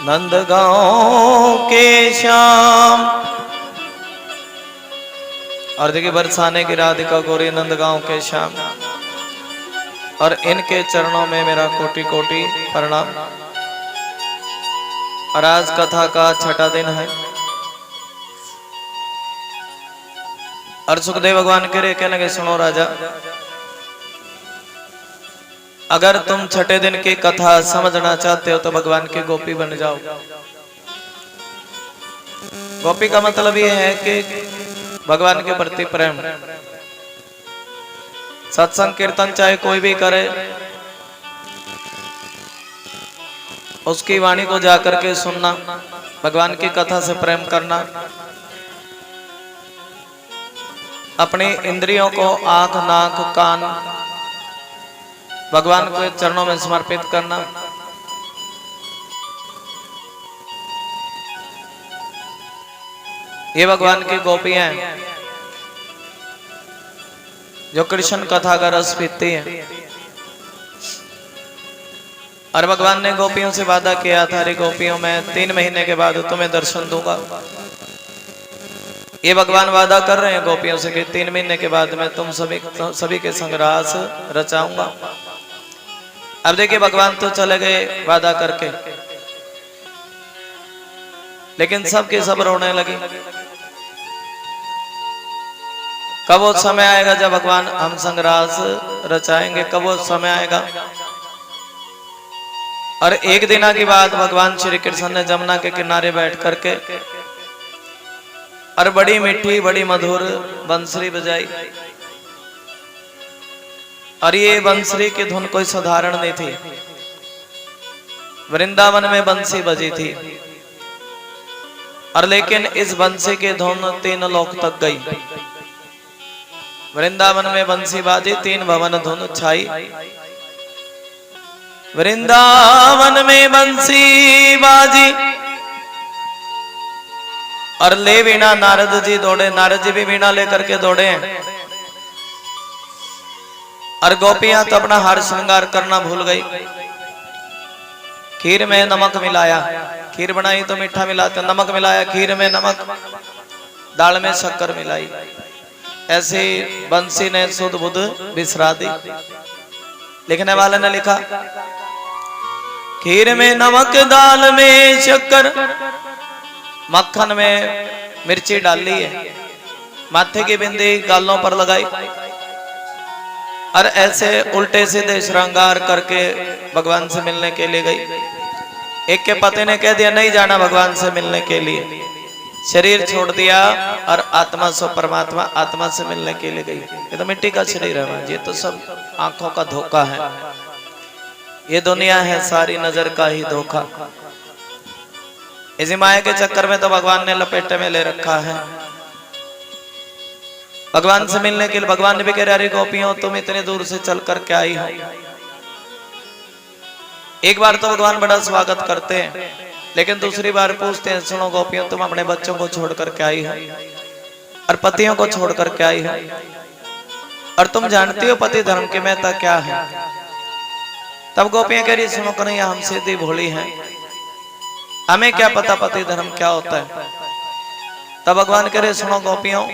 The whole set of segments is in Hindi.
नंदगांव के श्याम। और देखिए बरसाने की राधिका गोरी नंदगांव के श्याम। और इनके चरणों में मेरा कोटि कोटि प्रणाम। और आज कथा का छठा दिन है। और सुखदेव भगवान कह रहे कहने लगे सुनो राजा, अगर तुम छठे दिन की कथा समझना चाहते हो तो भगवान की गोपी बन जाओ। गोपी का मतलब यह है कि भगवान के प्रति प्रेम। सत्संग कीर्तन चाहे कोई भी करे, उसकी वाणी को जाकर के सुनना, भगवान की कथा से प्रेम करना, अपनी इंद्रियों को आंख नाक कान भगवान के चरणों में समर्पित करना, ये भगवान की गोपियां हैं जो कृष्ण कथा का रस पीती हैं। और भगवान ने गोपियों से वादा किया था, अरे गोपियों मैं 3 महीने के बाद तुम्हें दर्शन दूंगा। ये भगवान वादा कर रहे हैं गोपियों से कि 3 महीने के बाद मैं तुम सभी के संग रास रचाऊंगा। अब देखिए भगवान तो चले गए वादा करके, लेकिन सबके सब रोने लगे। कब वो समय आएगा जब भगवान हम संग रास रचाएंगे, कब वो समय आएगा। और एक दिन के बाद भगवान श्री कृष्ण ने जमुना के किनारे बैठ करके और बड़ी मीठी बड़ी मधुर बंसुरी बजाई। और ये बंसुरी की धुन कोई साधारण नहीं थी। वृंदावन में बंसी बजी थी, और लेकिन इस बंसी की धुन 3 लोक तक गई। वृंदावन में बंसी बाजी, 3 भवन धुन छाई। वृंदावन में बंसी बाजी और ले वीणा नारद जी दौड़े। नारद जी भी वीणा लेकर के दौड़े हैं। और गोपियां तो अपना हार श्रृंगार करना भूल गई। खीर में नमक मिलाया, खीर बनाई तो मीठा मिलाते, नमक मिलाया खीर में नमक, दाल में शक्कर मिलाई। ऐसे बंसी ने सुध बुध बिसरा दी। लिखने वाले ने लिखा, खीर में नमक दाल में शक्कर, मक्खन में मिर्ची डाली है, माथे की बिंदी गालों पर लगाई। और ऐसे उल्टे सीधे श्रृंगार करके भगवान से मिलने के लिए गई। एक के पति ने कह दिया नहीं जाना भगवान से मिलने के लिए, शरीर छोड़ दिया और आत्मा सो परमात्मा आत्मा से मिलने के लिए गई। ये तो मिट्टी का शरीर है, ये तो सब आंखों का धोखा है। ये दुनिया है सारी नजर का ही धोखा। इसी माया के चक्कर में तो भगवान ने लपेटे में ले रखा है। भगवान से मिलने के लिए भगवान ने भी कह रहे अरे गोपियों तुम इतने दूर से चल कर के आई हो। एक बार तो भगवान बड़ा स्वागत करते हैं, लेकिन दूसरी बार पूछते हैं सुनो गोपियों तुम अपने बच्चों को छोड़ करके आई हो और पतियों को छोड़ करके आई हो, और तुम जानती हो पति धर्म की महत्ता क्या है। तब गोपियां कह रही सुनो कन्हैया हम सीधी भोली हैं, हमें क्या पता पति धर्म क्या होता है। तब भगवान कह रहे सुनो गोपियों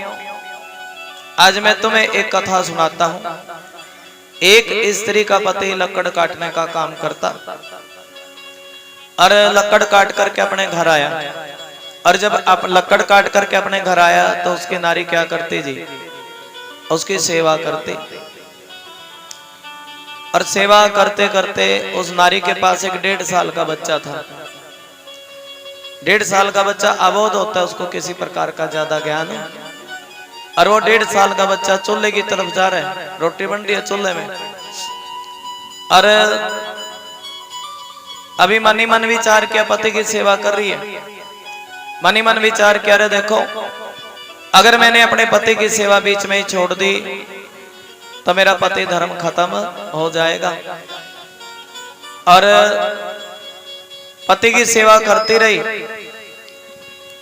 आज मैं तुम्हें एक कथा सुनाता हूं। एक स्त्री का पति लकड़ काटने का काम करता, और लकड़ काट करके अपने घर आया। और जब आप लकड़ काट करके अपने घर आया तो उसकी नारी क्या करती जी, उसकी सेवा करती। और सेवा करते करते उस नारी के पास एक 1.5 साल का बच्चा था। 1.5 साल का बच्चा अबोध होता है, उसको किसी प्रकार का ज्यादा ज्ञान है। और वो 1.5 साल का बच्चा चूल्हे की तरफ जा रहा है, रोटी बन रही है चूल्हे में। और अभी मनी मन विचार किया पति की सेवा कर रही है। मनी मन विचार किया अरे देखो अगर मैंने अपने पति की सेवा बीच में ही छोड़ दी तो मेरा पति धर्म खत्म हो जाएगा। और पति की सेवा करती रही।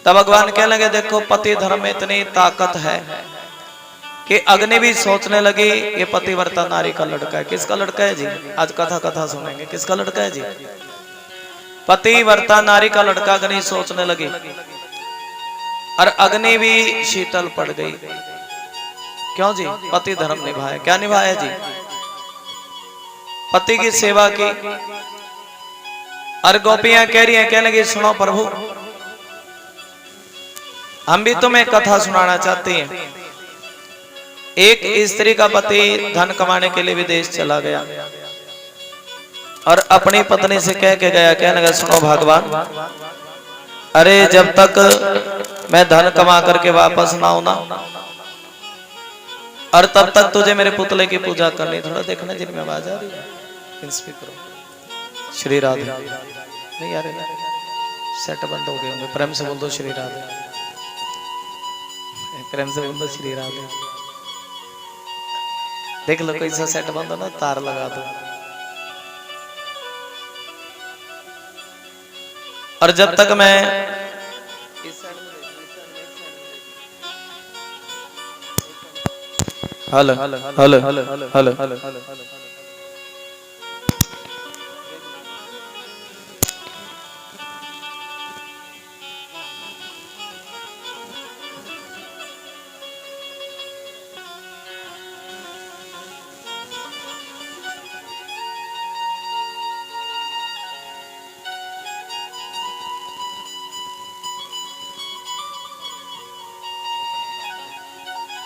तब भगवान कहने लगे देखो पति धर्म में इतनी ताकत है कि अग्नि भी सोचने लगी ये पतिव्रता नारी का लड़का है। किसका लड़का है जी? आज कथा सुनेंगे किसका लड़का है जी। पतिव्रता नारी का लड़का अग्नि सोचने लगी और अग्नि भी शीतल पड़ गई। क्यों जी? पति धर्म निभाया। क्या निभाया जी? पति की सेवा की। और गोपियां कह रही हैं, कहने लगी सुनो प्रभु, हम भी तुम्हें कथा सुनाना चाहती हैं। एक स्त्री का पति धन कमाने के लिए विदेश चला गया और अपनी पत्नी से कह के गया, कहने लगा सुनो भगवान, अरे जब तक मैं धन कमा करके वापस ना आऊं ना, और तब तक तुझे मेरे पुतले की पूजा करनी। थोड़ा देखना जिनमें आवाज आ रही है, करो श्री राधे। नहीं आ रहे, सेट बंद हो गए होंगे। प्रेम से बोल दो श्री राधे, प्रेम से बोल दो श्री राधे। देख लो कोई सा सेट बंद हो ना, तार लगा दो। और जब तक मैं hello hello hello hello hello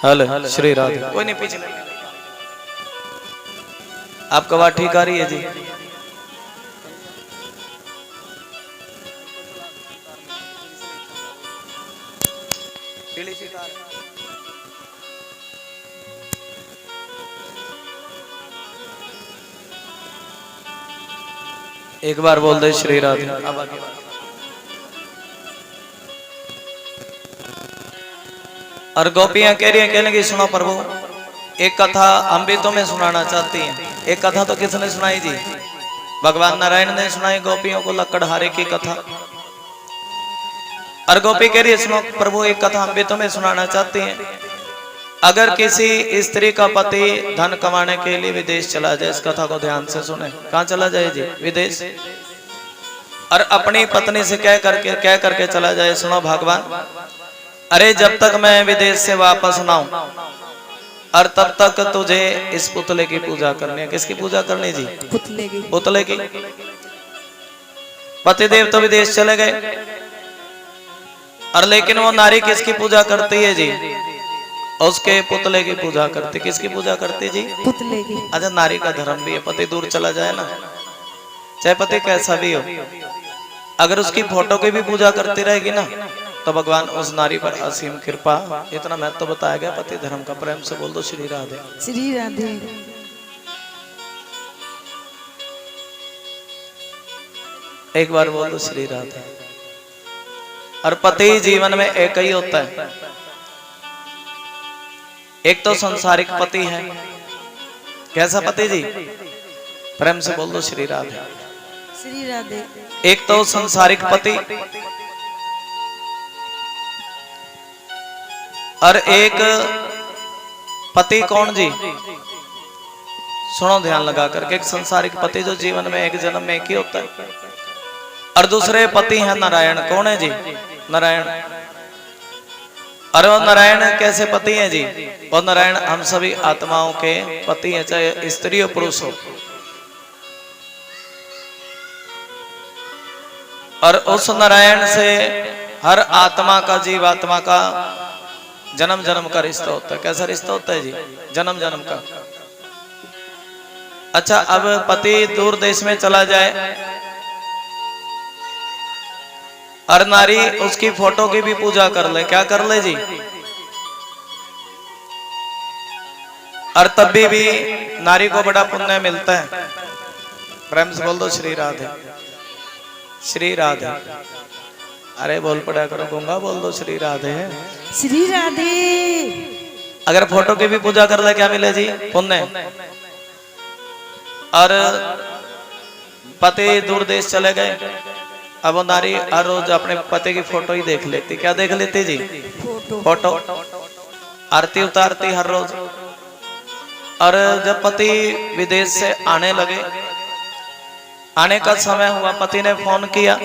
hello Shri Radhe. कोई नहीं, पीछे आपका बात ठीक आ रही है जी? एक बार बोल दे श्री राधे। और गोपियां कह रही हैं, कहने की सुनो प्रभु, एक कथा हम भी तुम्हें सुनाना चाहती हैं। एक कथा तो किसने सुनाई जी? भगवान नारायण ने सुनाई गोपियों को लकड़हारे की कथा। और गोपी कह रही है सुनो प्रभु, एक कथा हम भी तुम्हें सुनाना चाहती हैं। अगर किसी स्त्री का पति धन कमाने के लिए विदेश चला जाए, इस कथा को ध्यान से सुने। कहाँ चला जाए जी? विदेश। और अपनी पत्नी से कह करके चला जाए, सुनो भगवान, अरे जब तक मैं विदेश से वापस ना आऊं और तब तक तुझे इस पुतले की पूजा करनी है। किसकी पूजा करनी जी? पुतले की। पुतले की। पतिदेव तो विदेश चले गए, और लेकिन वो नारी किसकी पूजा करती है जी? उसके पुतले की पूजा करती। किसकी पूजा करती जी? पुतले की। अच्छा, नारी का धर्म भी है, पति दूर चला जाए ना, चाहे पति कैसा भी हो, अगर उसकी फोटो की भी पूजा करती रहेगी ना, तो भगवान उस नारी पर असीम कृपा। इतना महत्व तो बताया गया पति धर्म का। प्रेम से बोल दो श्री राधे। श्री राधे। एक बार बोल दो श्री राधे। और पति जीवन में एक ही होता है, एक तो संसारिक पति है। कैसा पति जी? प्रेम से बोल दो श्री राधे। श्री राधे। एक तो संसारिक पति और एक पति कौन जी? सुनो ध्यान लगा करके। एक संसारिक पति जो जीवन में एक जन्म में एक ही होता है, और दूसरे पति हैं नारायण। कौन है जी? नारायण। और वो नारायण कैसे पति हैं जी? वो नारायण हम सभी आत्माओं के पति हैं, चाहे स्त्री हो पुरुष हो। और उस नारायण से हर आत्मा का, जीवात्मा का जन्म जन्म का रिश्ता होता है। कैसा रिश्ता होता है जी? जन्म जन्म का। अच्छा, अब पति दूर देश में चला जाए और नारी उसकी फोटो की भी पूजा कर ले, क्या कर ले जी? और तब भी नारी को बड़ा पुण्य मिलता है। प्रेम से बोल दो श्री राधे। श्री राधे। अरे बोल पड़ा करो, गूंगा बोल दो श्री राधे। श्री राधे। अगर फोटो की भी पूजा कर ले, क्या मिले जी? पुण्य। और पति दूर देश चले गए, अब वो नारी हर रोज अपने पति की फोटो ही देख लेती। क्या देख लेती जी? फोटो। आरती उतारती हर रोज। और जब पति विदेश से आने लगे आने का समय हुआ, पति ने फोन किया,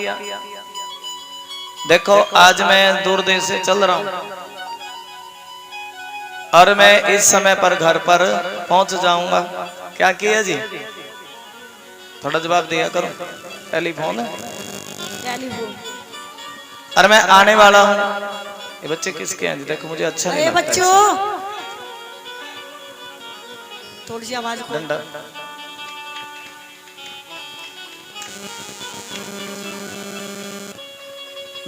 देखो आज मैं दूर देश से चल रहा हूं और मैं इस समय पर घर पर पहुंच जाऊंगा। क्या किया जी? थोड़ा जवाब दिया करो। टेलीफोन है, टेलीफोन। और मैं आने वाला हूं। ये बच्चे किसके हैं जी? देखो मुझे अच्छा नहीं लगता। बच्चों थोड़ी सी आवाज को। डंडा।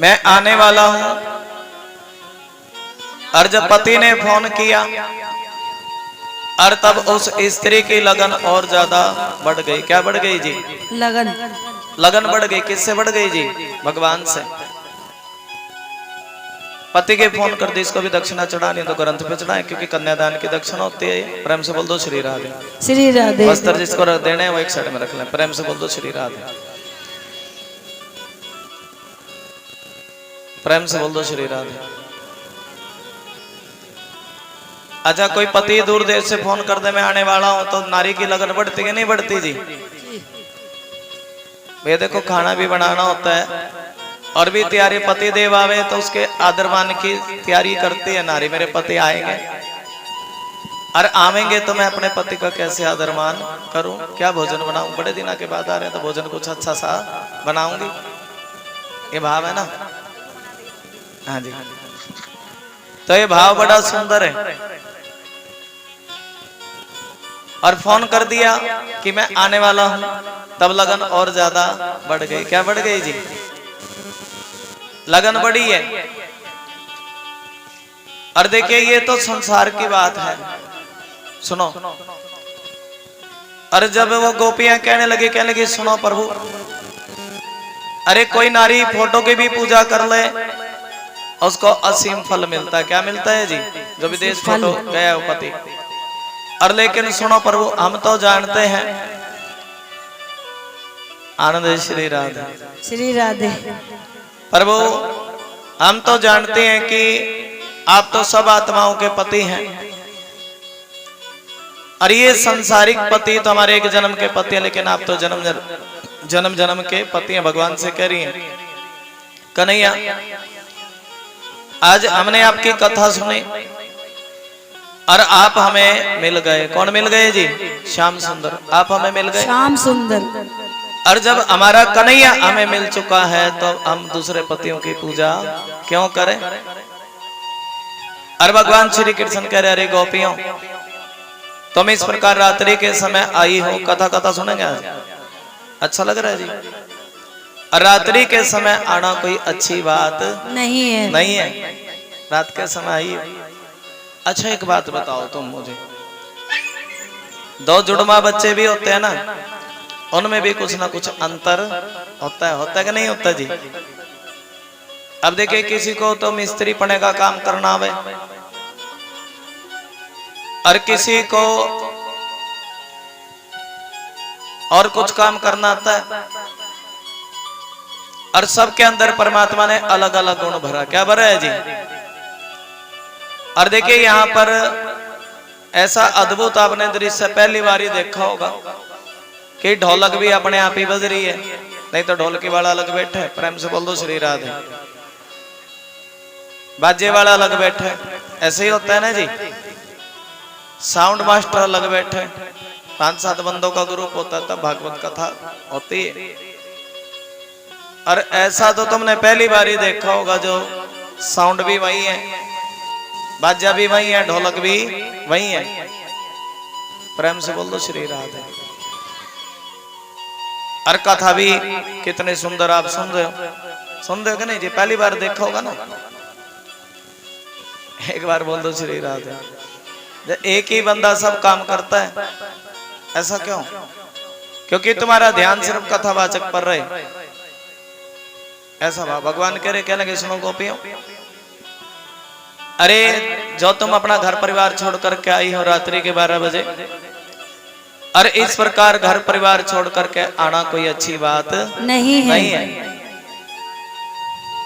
मैं आने वाला हूं, और जब पति ने फोन किया और तब उस स्त्री की लगन और ज्यादा बढ़ गई। क्या बढ़ गई जी? लगन। लगन बढ़ गई। किससे बढ़ गई जी? भगवान से। पति के फोन कर दी, इसको भी दक्षिणा चढ़ानी तो ग्रंथ पे चढ़ाए, क्योंकि कन्यादान की दक्षिणा होती है। प्रेम से बोल दो श्री राधे। श्री राधे। वस्त्र जिसको देने हैं वो एक साइड में रख लें। प्रेम से बोल दो श्री राधे। प्रेम से बोल दो श्री राधे। अच्छा, कोई पति दूर देश से फोन कर दे मैं आने वाला हूं, तो नारी की लगन बढ़ती है नहीं बढ़ती जी? भैया देखो, खाना भी बनाना होता है और भी तैयारी। पति देव आवे तो उसके आदर मान की तैयारी करती है नारी। मेरे पति आएंगे और आवेंगे तो मैं अपने पति का कैसे आदर मान करूं? क्या भोजन बनाऊं? बड़े दिनों के बाद आ रहे हैं तो भोजन कुछ अच्छा सा बनाऊंगी। ये भाव है ना? हाँ जी। तो ये भाव बड़ा सुंदर है। और फोन कर दिया कि मैं आने वाला हूं, तब लगन और ज्यादा बढ़ गई। क्या बढ़ गई जी? लगन बढ़ी है। और देखिए, ये तो संसार की बात है। सुनो, अरे जब वो गोपियां कहने लगी सुनो प्रभु, अरे कोई नारी फोटो की भी पूजा कर ले उसको असीम फल मिलता है। क्या मिलता है जी? जो विदेश फोटो गया वो पति। और लेकिन सुनो प्रभु, हम तो जानते हैं। आनंद श्री राधे। श्री राधे। प्रभु, हम तो जानते हैं कि आप तो सब आत्माओं के पति हैं, और ये सांसारिक पति तो हमारे एक जन्म के पति हैं, लेकिन आप तो जन्म जन्म के पति हैं। भगवान से कह रही हैं, कन्हैया आज हमने आपकी कथा सुनी और आप हमें मिल गए। कौन मिल गए जी? श्याम सुंदर। आप हमें मिल गए, श्याम सुंदर। और जब हमारा कन्हैया हमें मिल चुका है तो हम दूसरे पतियों की पूजा क्यों करें? और भगवान श्री कृष्ण कह रहे, अरे गोपियों, तुम इस प्रकार रात्रि के समय आई हो। कथा सुनेंगे आज? अच्छा लग रहा है जी? और रात्रि के समय आना कोई अच्छी बात नहीं है। नहीं है। रात के समय आई हो। अच्छा, एक बात बताओ तुम मुझे, दो जुड़वा बच्चे भी होते हैं ना, उनमें भी कुछ ना कुछ अंतर होता है कि नहीं होता जी? अब देखिए, किसी को तो मिस्त्री पने का काम करना आवे, और किसी को और कुछ काम करना आता है, और सबके अंदर परमात्मा ने अलग अलग गुण भरा। क्या भरा है जी? और देखिए, यहां पर ऐसा अद्भुत आपने दृश्य पहली बार ही देखा होगा कि ढोलक भी अपने आप ही बज रही है, नहीं तो ढोलकी वाला अलग बैठा है। प्रेम से बोल दो श्री राधे। बाजे वाला अलग बैठा है। ऐसे ही होता है ना जी? साउंड मास्टर अलग बैठे, 5-7 बंदों का ग्रुप होता है, तब भागवत कथा होती है। और ऐसा तो तुमने पहली बार ही देखा होगा, जो साउंड भी वही है, बाजा भी वही है, ढोलक भी वही है। प्रेम से बोल दो श्री राधे। और कथा भी कितने सुंदर आप सुन रहे हो कि नहीं जी? पहली बार देखा होगा ना? एक बार बोल दो श्री राधे। एक ही बंदा सब काम करता है, ऐसा क्यों? क्योंकि तुम्हारा ध्यान सिर्फ कथावाचक पर रहे। ऐसा भगवान कह रहे, कहने लगे सुनो गोपियों, अरे जो तुम अपना घर परिवार छोड़ करके आई हो रात्रि के 12 बजे, और इस प्रकार घर परिवार छोड़ करके आना कोई अच्छी बात नहीं है।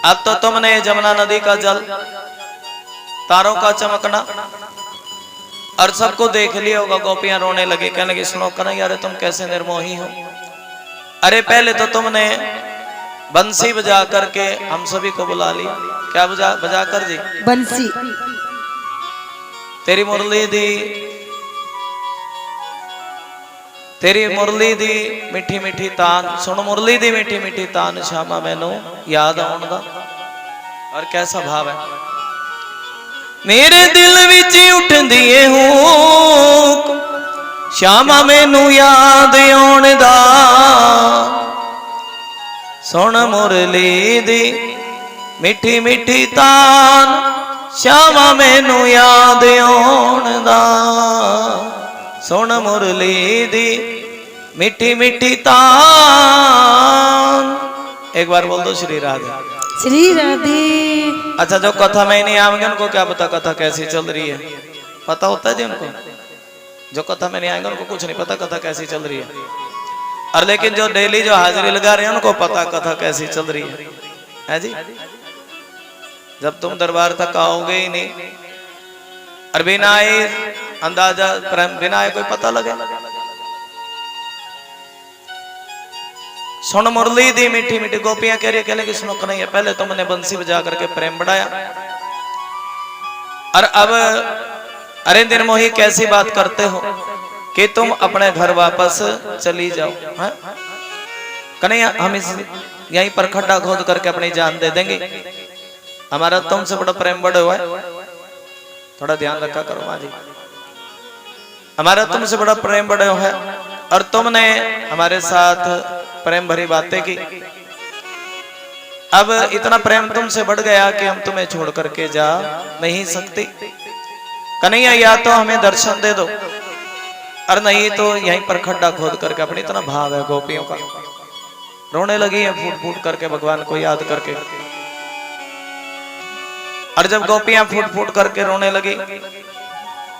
अब तो तुमने जमुना नदी का जल, तारों का चमकना और सबको देख लिया होगा। गोपियां रोने लगी, कहने लगी सुनो कन्हैया, अरे तुम कैसे निर्मोही हो, अरे पहले तो तुमने बंसी बजा करके हम सभी को बुला लिया। क्या बजा कर जी? बंसी। तेरी मुरली दी, तेरी मुरली दी मिठी मिठी तान, सुन मुरली दी मिठी मिठी तान श्यामा मैनू याद आउण दा। और कैसा भाव है, मेरे दिल विच उठदी है हूक श्यामा मैनू याद आउण दा। सुन मुरली दी मिठी मिठी तान श्यामा मैनू याद आउण दा। सुन मुरली दी मिठी मिठी तान। एक बार बोल दो श्री राधे। श्री राधे। अच्छा, जो कथा में नहीं आएंगे उनको क्या पता कथा कैसी चल रही है? पता होता है जी उनको? जो कथा में नहीं आएंगे उनको कुछ नहीं पता कथा कैसी चल रही है। और लेकिन जो डेली जो हाजिरी लगा रहे हैं उनको पता कथा कैसी चल रही है जी। जब तुम दरबार तक आओगे ही नहीं और बिना आए अंदाजा बिना आए कोई पता लगे। सुन मुरली दी मिठी मिठी गोपियां कह रही कहले कि सुनो कन्हैया, पहले तुमने बंसी बजा करके प्रेम बढ़ाया और अब अरे दिन मोही कैसी बात करते हो कि तुम अपने घर वापस चली जाओ। कन्हैया, हम इस यहीं पर खड्डा खोद करके अपनी जान दे देंगे, हमारा तुमसे बड़ा प्रेम बढ़ा हुआ है। थोड़ा ध्यान रखा करो माँ जी, हमारा तुमसे बड़ा प्रेम बढ़ा हुआ है और तुमने हमारे साथ प्रेम भरी बातें की। अब इतना प्रेम तुमसे बढ़ गया कि हम तुम्हें छोड़ करके जा नहीं सकती। कन्हैया, या तो हमें दर्शन दे दो और नहीं तो यहीं पर खड्डा खोद करके। अपनी इतना भाव है गोपियों का, रोने लगी है फूट फूट करके भगवान को याद करके। और जब गोपियां फूट फूट करके रोने लगी,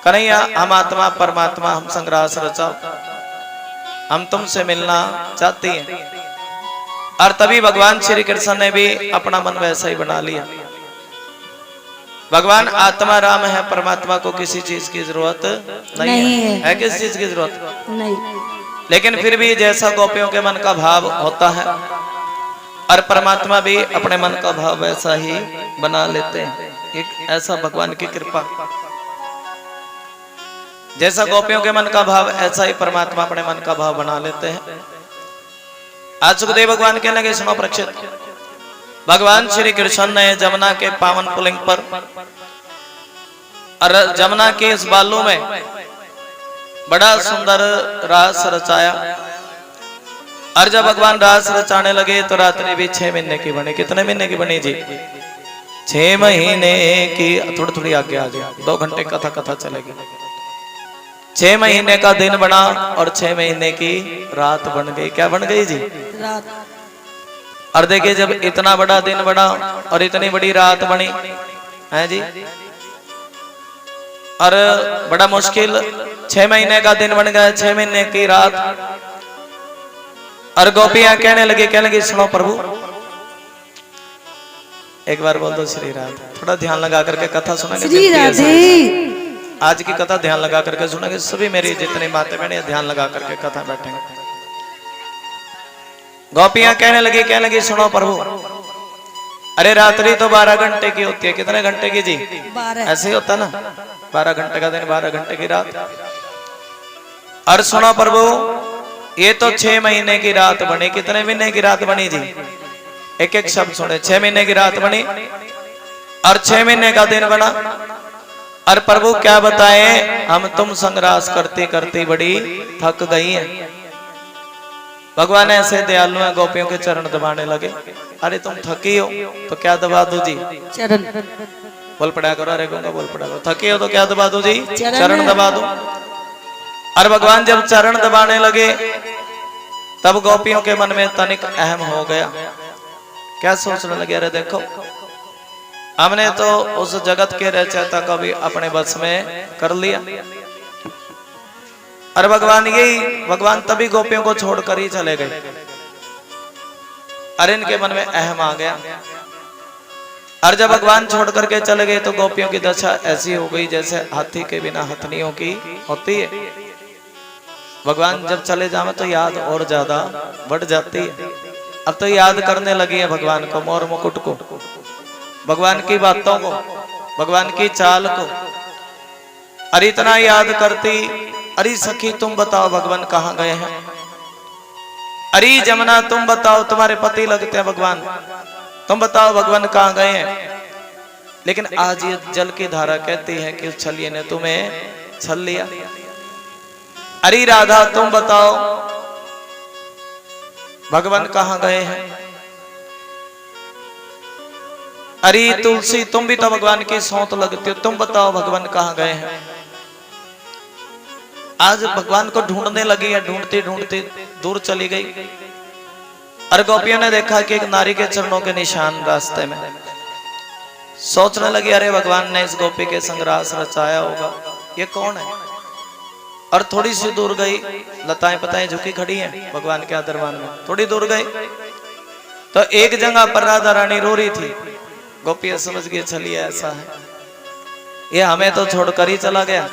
कन्हैया हम आत्मा परमात्मा हम संग्रास रचाओ, हम तुमसे मिलना चाहती हैं। और तभी भगवान श्री कृष्ण ने भी अपना मन वैसा ही बना लिया। भगवान आत्मा राम है, परमात्मा को किसी चीज की जरूरत नहीं है। किसी चीज की जरूरत नहीं। लेकिन फिर भी जैसा गोपियों के मन का भाव होता है और परमात्मा भी अपने मन का भाव वैसा ही बना लेते हैं। एक ऐसा भगवान की कृपा, जैसा गोपियों के मन का भाव ऐसा ही परमात्मा अपने मन का भाव बना लेते हैं। आज सुखदेव भगवान कहने लगे, सुनो परीक्षित, भगवान श्री कृष्ण ने जमुना के पावन पुलिंग पर और जमुना के इस बालू में बड़ा सुंदर रास रचाया। और जब भगवान रास रचाने लगे तो रात्रि भी 6 महीने की बनी। कितने महीने की बनी जी? 6 महीने की। थोड़ी थोड़ी आगे आ जाए, 2 घंटे कथा कथा चलेगी। 6 महीने का दिन बना और 6 महीने की रात बन गई। क्या बन गई जी? रात। और देखिए, जब इतना बड़ा दिन बना और इतनी बड़ी रात बनी है जी, और बड़ा मुश्किल 6 महीने का दिन बन गया, 6 महीने की रात। और गोपियां कहने लगी सुनो प्रभु। एक बार बोल दो श्री राधे। थोड़ा ध्यान लगा करके कथा सुनेंगे। श्री राधे। आज की कथा ध्यान लगा करके सुनेंगे। सभी मेरी जितनी माते बहने ध्यान लगा करके कथा बैठेंगे। गोपियां कहने लगी सुनो प्रभु, अरे रात्रि तो 12 घंटे की होती है। कितने घंटे की जी? 12। ऐसे ही होता ना, 12 घंटे का दिन, 12 घंटे की रात। और सुनो प्रभु, ये तो 6 महीने की रात बनी। कितने महीने की रात बनी जी? एक एक शब्द सुने। 6 महीने की रात बनी और 6 महीने का दिन बना। और प्रभु क्या बताएं, हम तुम संग्रास करते करते बड़ी थक गई हैं। भगवान ऐसे दयालु हैं, गोपियों के चरण दबाने लगे। अरे तुम थकी हो तो क्या दबा दो जी? चरण। बोल पड़ा करो, अरे गंगा बोल पड़ा करो। थकी हो तो क्या दबा दो जी? चरण दबा दो। और भगवान जब चरण दबाने लगे तब गोपियों के मन में तनिक अहम हो गया। क्या सोचने लगे, अरे देखो हमने तो उस जगत के रचयिता को भी अपने बस में कर लिया। और भगवान तभी गोपियों को छोड़कर ही चले गए। और इनके मन में अहम आ गया। और जब भगवान छोड़ करके चले गए तो गोपियों की दशा ऐसी हो गई जैसे हाथी के बिना हथनियों की होती है। भगवान जब चले जावे तो याद और ज्यादा बढ़ जाती है। अब तो याद करने लगी है भगवान को, मोर मुकुट को, भगवान की बातों को, भगवान की चाल को। अरे इतना याद करती, अरे सखी तुम बताओ भगवान कहाँ गए हैं, अरे जमुना तुम बताओ तुम्हारे पति लगते हैं भगवान, तुम बताओ भगवान कहाँ गए हैं। लेकिन आज ये जल की धारा कहती है कि उस छलिए ने तुम्हें छल लिया। अरे राधा तुम बताओ भगवान कहाँ गए हैं। अरे तुलसी तुम भी तो भगवान की सौंत लगती हो, तुम बताओ भगवान कहाँ गए हैं। आज भगवान को ढूंढने लगी है, ढूंढती ढूंढती दूर चली गई। और गोपियों ने देखा कि एक नारी के चरणों के निशान रास्ते में। सोचने लगी अरे भगवान ने इस गोपी के संग रास रचाया होगा, ये कौन है। और थोड़ी सी दूर गई, लताएं पताएं झुकी खड़ी हैं भगवान के दरबार में। थोड़ी दूर गई तो एक जगह पर राधा रानी रो रही थी। गोपियां समझ गई चलिए ऐसा है, ये हमें तो छोड़कर ही चला गया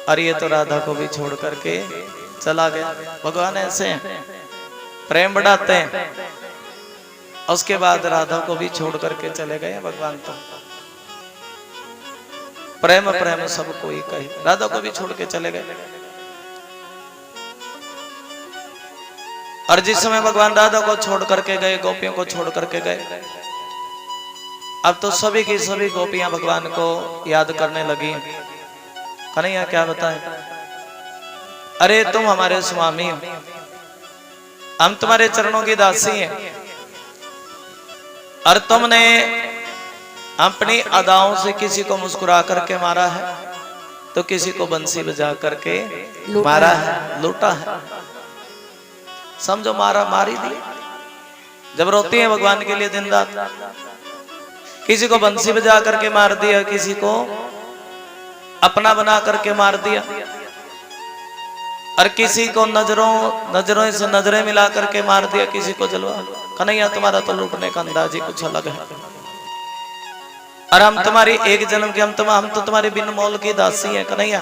और ये तो राधा को भी छोड़ करके चला गया। भगवान ऐसे हैं, प्रेम बढ़ाते हैं। उसके बाद राधा को भी छोड़ करके चले गए भगवान। तो प्रेम प्रेम सब कोई कहे, राधा को भी छोड़ के चले गए। और जिस समय भगवान राधा को छोड़ करके गए, गोपियों को छोड़ करके गए, अब तो सभी की सभी गोपियां भगवान को याद करने लगी। कन्हैया क्या बताएं, अरे तुम हमारे स्वामी हो, हम तुम्हारे चरणों की दासी हैं, और तुमने अपनी अदाओं से किसी को मुस्कुरा करके मारा है, तो किसी को बंसी बजा करके मारा है, लूटा है। समझो मारा मारी दी। जब रोती है भगवान के लिए दिन रात, किसी को बंसी बजा करके मार दिया, किसी को अपना बना करके मार दिया, और किसी को नजरों से नजरें मिला करके मार दिया, किसी को जलवा। कन्हैया तुम्हारा तो लूटने का अंदाज ही कुछ अलग है। और हम तुम्हारी एक जन्म के, हम तो तुम्हारी बिन मोल की दासी हैं कन्हैया।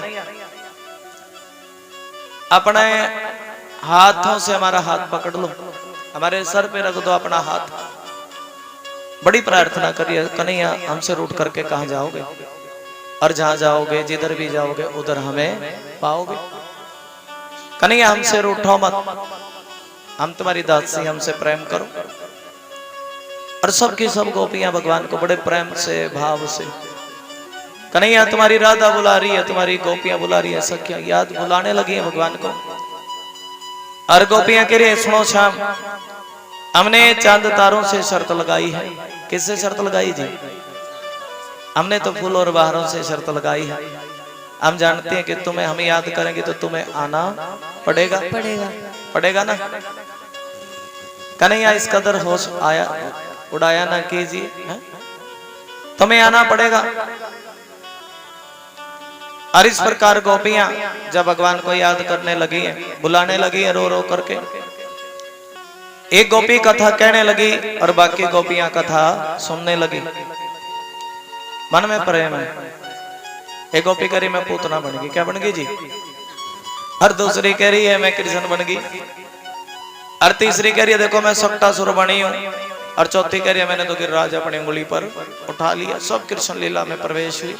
अपने हाथों से हमारा हाथ पकड़ लो, हमारे सर पे रख दो अपना हाथ। बड़ी प्रार्थना करिए कन्हैया, हमसे रूठ करके कहाँ जाओगे, और जहां जाओगे जिधर भी जाओगे उधर हमें पाओगे। कन्हैया हमसे रूठो मत, हम तुम्हारी दासी, हमसे प्रेम करो। और सबकी सब गोपियां भगवान को बड़े प्रेम से भाव से, कन्हैया तुम्हारी राधा बुला रही है, तुम्हारी गोपियां बुला रही है, सखियां याद बुलाने लगी है भगवान को। और गोपियां कह रही है सुनो श्याम, हमने चांद तारों से शर्त लगाई है। किससे शर्त लगाई जी? हमने तो फूल और बहारों से शर्त लगाई है। हम जानते हैं कि तुम्हें हम याद करेंगे तो तुम्हें आना पड़ेगा, पड़ेगा ना। कन्हैया इस कदर होश आया उड़ाया ना कीजिए, तुम्हें आना पड़ेगा। और इस प्रकार गोपियां जब भगवान को याद करने लगी हैं, बुलाने लगी हैं रो रो करके। एक गोपी कथा कहने लगी और बाकी गोपियां कथा सुनने लगी। मन में प्रेम है। एक गोपी कह रही मैं पूतना बन गई, क्या बन गई जी? और दूसरी कह रही है मैं कृष्ण बन गई। और तीसरी कह रही है देखो मैं सट्टा सुर बनी हूं। और चौथी कह रही है मैंने तो गिरिराज अपनी उंगली पर उठा लिया। सब कृष्ण लीला में प्रवेश हुई।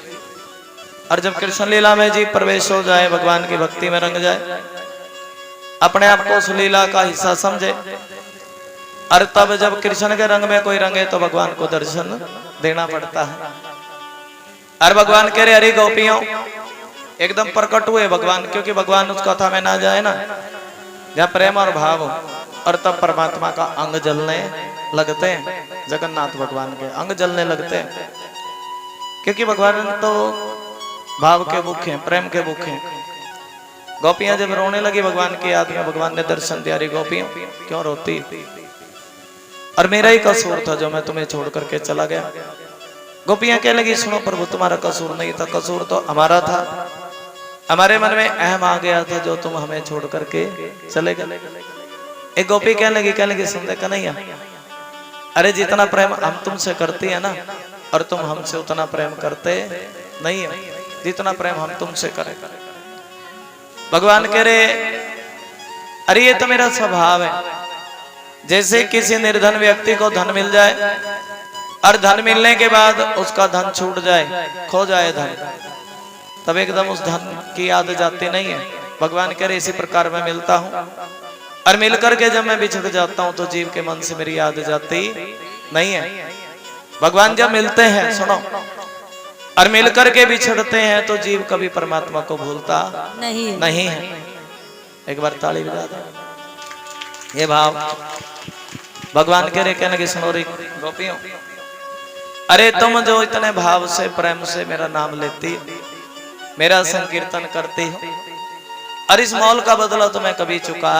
और जब कृष्ण लीला में जी प्रवेश हो जाए, भगवान की भक्ति में रंग जाए, अपने आप को उस लीला का हिस्सा समझे, और तब जब कृष्ण के रंग में कोई रंगे तो भगवान को दर्शन देना पड़ता है। और भगवान कह रहे अरे गोपियों, एकदम प्रकट हुए भगवान, क्योंकि भगवान उस कथा में ना जाए ना जहाँ प्रेम और भाव हो, और तब परमात्मा का अंग जलने लगते हैं। जगन्नाथ भगवान के अंग जलने लगते हैं, क्योंकि भगवान तो भाव के भूखे हैं, प्रेम के भूखे हैं। गोपियां जब रोने लगी भगवान की याद में, भगवान ने दर्शन दिया। गोपियों क्यों रोती? और मेरा ही कसूर था जो मैं तुम्हें छोड़ करके चला गया। गोपियां कहने लगी सुनो प्रभु तुम्हारा कसूर नहीं था, कसूर तो हमारा था। हमारे मन में अहम आ गया था जो तुम हमें छोड़ करके चले गए। एक गोपी कहने लगी सुनते कन्हैया, अरे जितना प्रेम हम तुमसे करते हैं ना, और तुम हमसे उतना प्रेम करते नहीं हो जितना प्रेम हम तुमसे करें। भगवान कह रहे अरे ये तो मेरा स्वभाव है। जैसे किसी निर्धन व्यक्ति को धन मिल जाए और धन मिलने के बाद उसका धन छूट जाए, खो जाए धन, तब एकदम उस धन की याद जाती नहीं है। भगवान कह रहे इसी प्रकार मैं मिलता हूं और मिलकर के जब मैं बिछड़ जाता हूं तो जीव के मन से मेरी याद जाती नहीं है। भगवान जब मिलते हैं, सुनो, और मिलकर के बिछड़ते हैं तो जीव कभी परमात्मा को भूलता नहीं है। एक बार ताली बजा दो। ये भाव भगवान कह रहे, कहने की सुनो रे गोपियों, अरे तुम जो इतने भाव से प्रेम से मेरा नाम लेती, मेरा संकीर्तन करती हो, और इस मोल का बदला तो मैं कभी चुका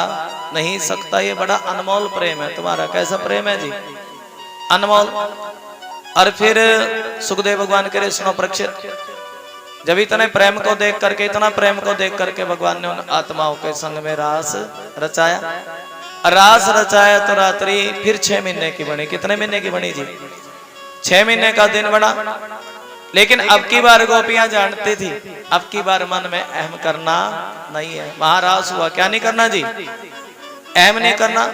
नहीं सकता। ये बड़ा अनमोल प्रेम है तुम्हारा। कैसा प्रेम है जी? अनमोल। और फिर सुखदेव भगवान करे, सुनो परीक्षित, जब इतने प्रेम को देख करके, इतना प्रेम को देख करके भगवान ने उन आत्माओं के संग में रास रचाया। रास रचाया तो रात्रि फिर 6 महीने की बनी। कितने महीने की बनी जी? 6 महीने का दिन बना। लेकिन अब की बार गोपियां जानती थी, अब की बार मन में अहम करना नहीं है। महारास हुआ, क्या नहीं करना जी? अहम नहीं करना।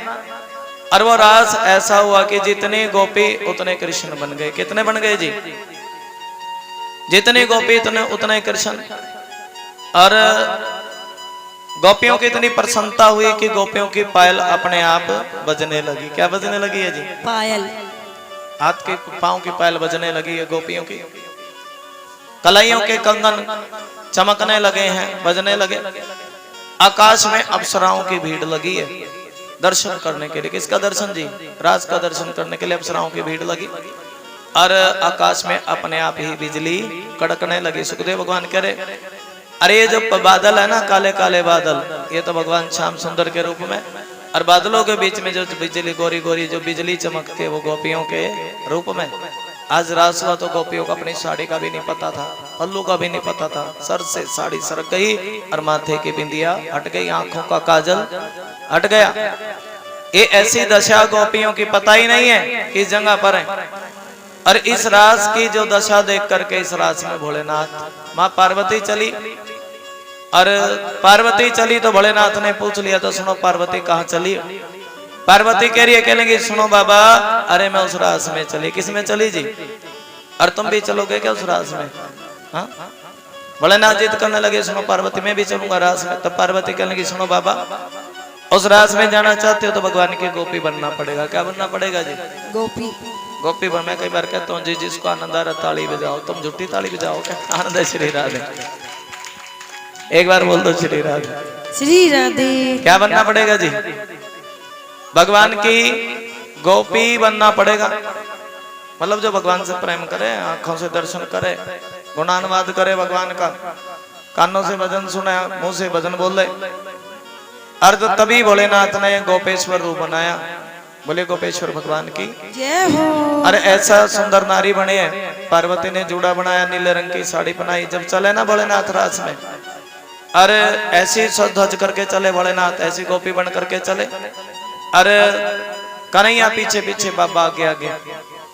और वो रास ऐसा हुआ कि जितनी गोपी उतने कृष्ण बन गए। कितने बन गए जी? जितनी गोपी उतने कृष्ण। और गोपियों की इतनी प्रसन्नता हुई कि गोपियों की पायल अपने आप बजने लगी। क्या बजने लगी है जी? पायल। हाथ के पांव की पायल बजने लगी है गोपियों की। कलाइयों के कंगन चमकने लगे हैं, बजने लगे। आकाश में अप्सराओं की भीड़ लगी है दर्शन करने के लिए। किसका दर्शन जी? राज का दर्शन करने के लिए अप्सराओं की भीड़ लगी। और आकाश में अपने आप ही बिजली कड़कने लगी। सुखदेव भगवान कह रहे, अरे ये जो बादल है ना, काले काले बादल, ये तो भगवान श्याम सुंदर के रूप में, और बादलों के बीच में जो बिजली, गोरी गोरी जो बिजली चमकती है, वो गोपियों के रूप में। आज रास हुआ तो गोपियों को अपनी साड़ी का भी नहीं पता था, पल्लू का भी नहीं पता था। सर से साड़ी सरक गई और माथे की बिंदिया हट गई, आंखों का काजल हट गया। ये ऐसी दशा गोपियों की पता ही नहीं है किस जगह पर है। और इस रास की जो दशा देख करके, इस रास में भोलेनाथ, माँ पार्वती चली। और पार्वती चली तो भोलेनाथ ने पूछ लिया, तो सुनो पार्वती कहाँ चली? पार्वती कह रही है, कहने सुनो बाबा, अरे मैं उस रास में चली। किस में चली जी? और तुम भी चलोगे क्या उस रास में? हाँ, भोलेनाथ जिद करने लगे, सुनो पार्वती मैं भी चलूंगा रास में। तब पार्वती कहने लगी, सुनो बाबा, उस रास में जाना चाहते हो तो भगवान की गोपी बनना पड़ेगा। क्या बनना पड़ेगा जी? गोपी। गोपी बन। मैं कई बार कहता हूँ जी, जिसको आनंद आ रहा ताली बजाओ। तुम झूठी ताली बजाओ क्या? आनंद है श्री राधे। एक बार बोल दो श्री राधे। श्री राधे। क्या बनना पड़ेगा जी? भगवान की गोपी बनना पड़ेगा। मतलब जो भगवान से प्रेम करे, आंखों से दर्शन करे, गुणानुवाद करे भगवान का, कानों से भजन सुने, मुंह से भजन बोले। अर्ध तभी भोलेनाथ ने गोपेश्वर रूप बनाया। बोले गोपेश्वर भगवान की जय हो। अरे ऐसा सुंदर नारी बने हैं। पार्वती ने जूड़ा बनाया, नीले रंग की साड़ी पहनाई। जब चले ना भोलेनाथ रास में, अरे ऐसी सज करके चले भोलेनाथ, ऐसी गोपी बन करके चले। अरे कन्हैया पीछे पीछे, बाबा आगे आगे,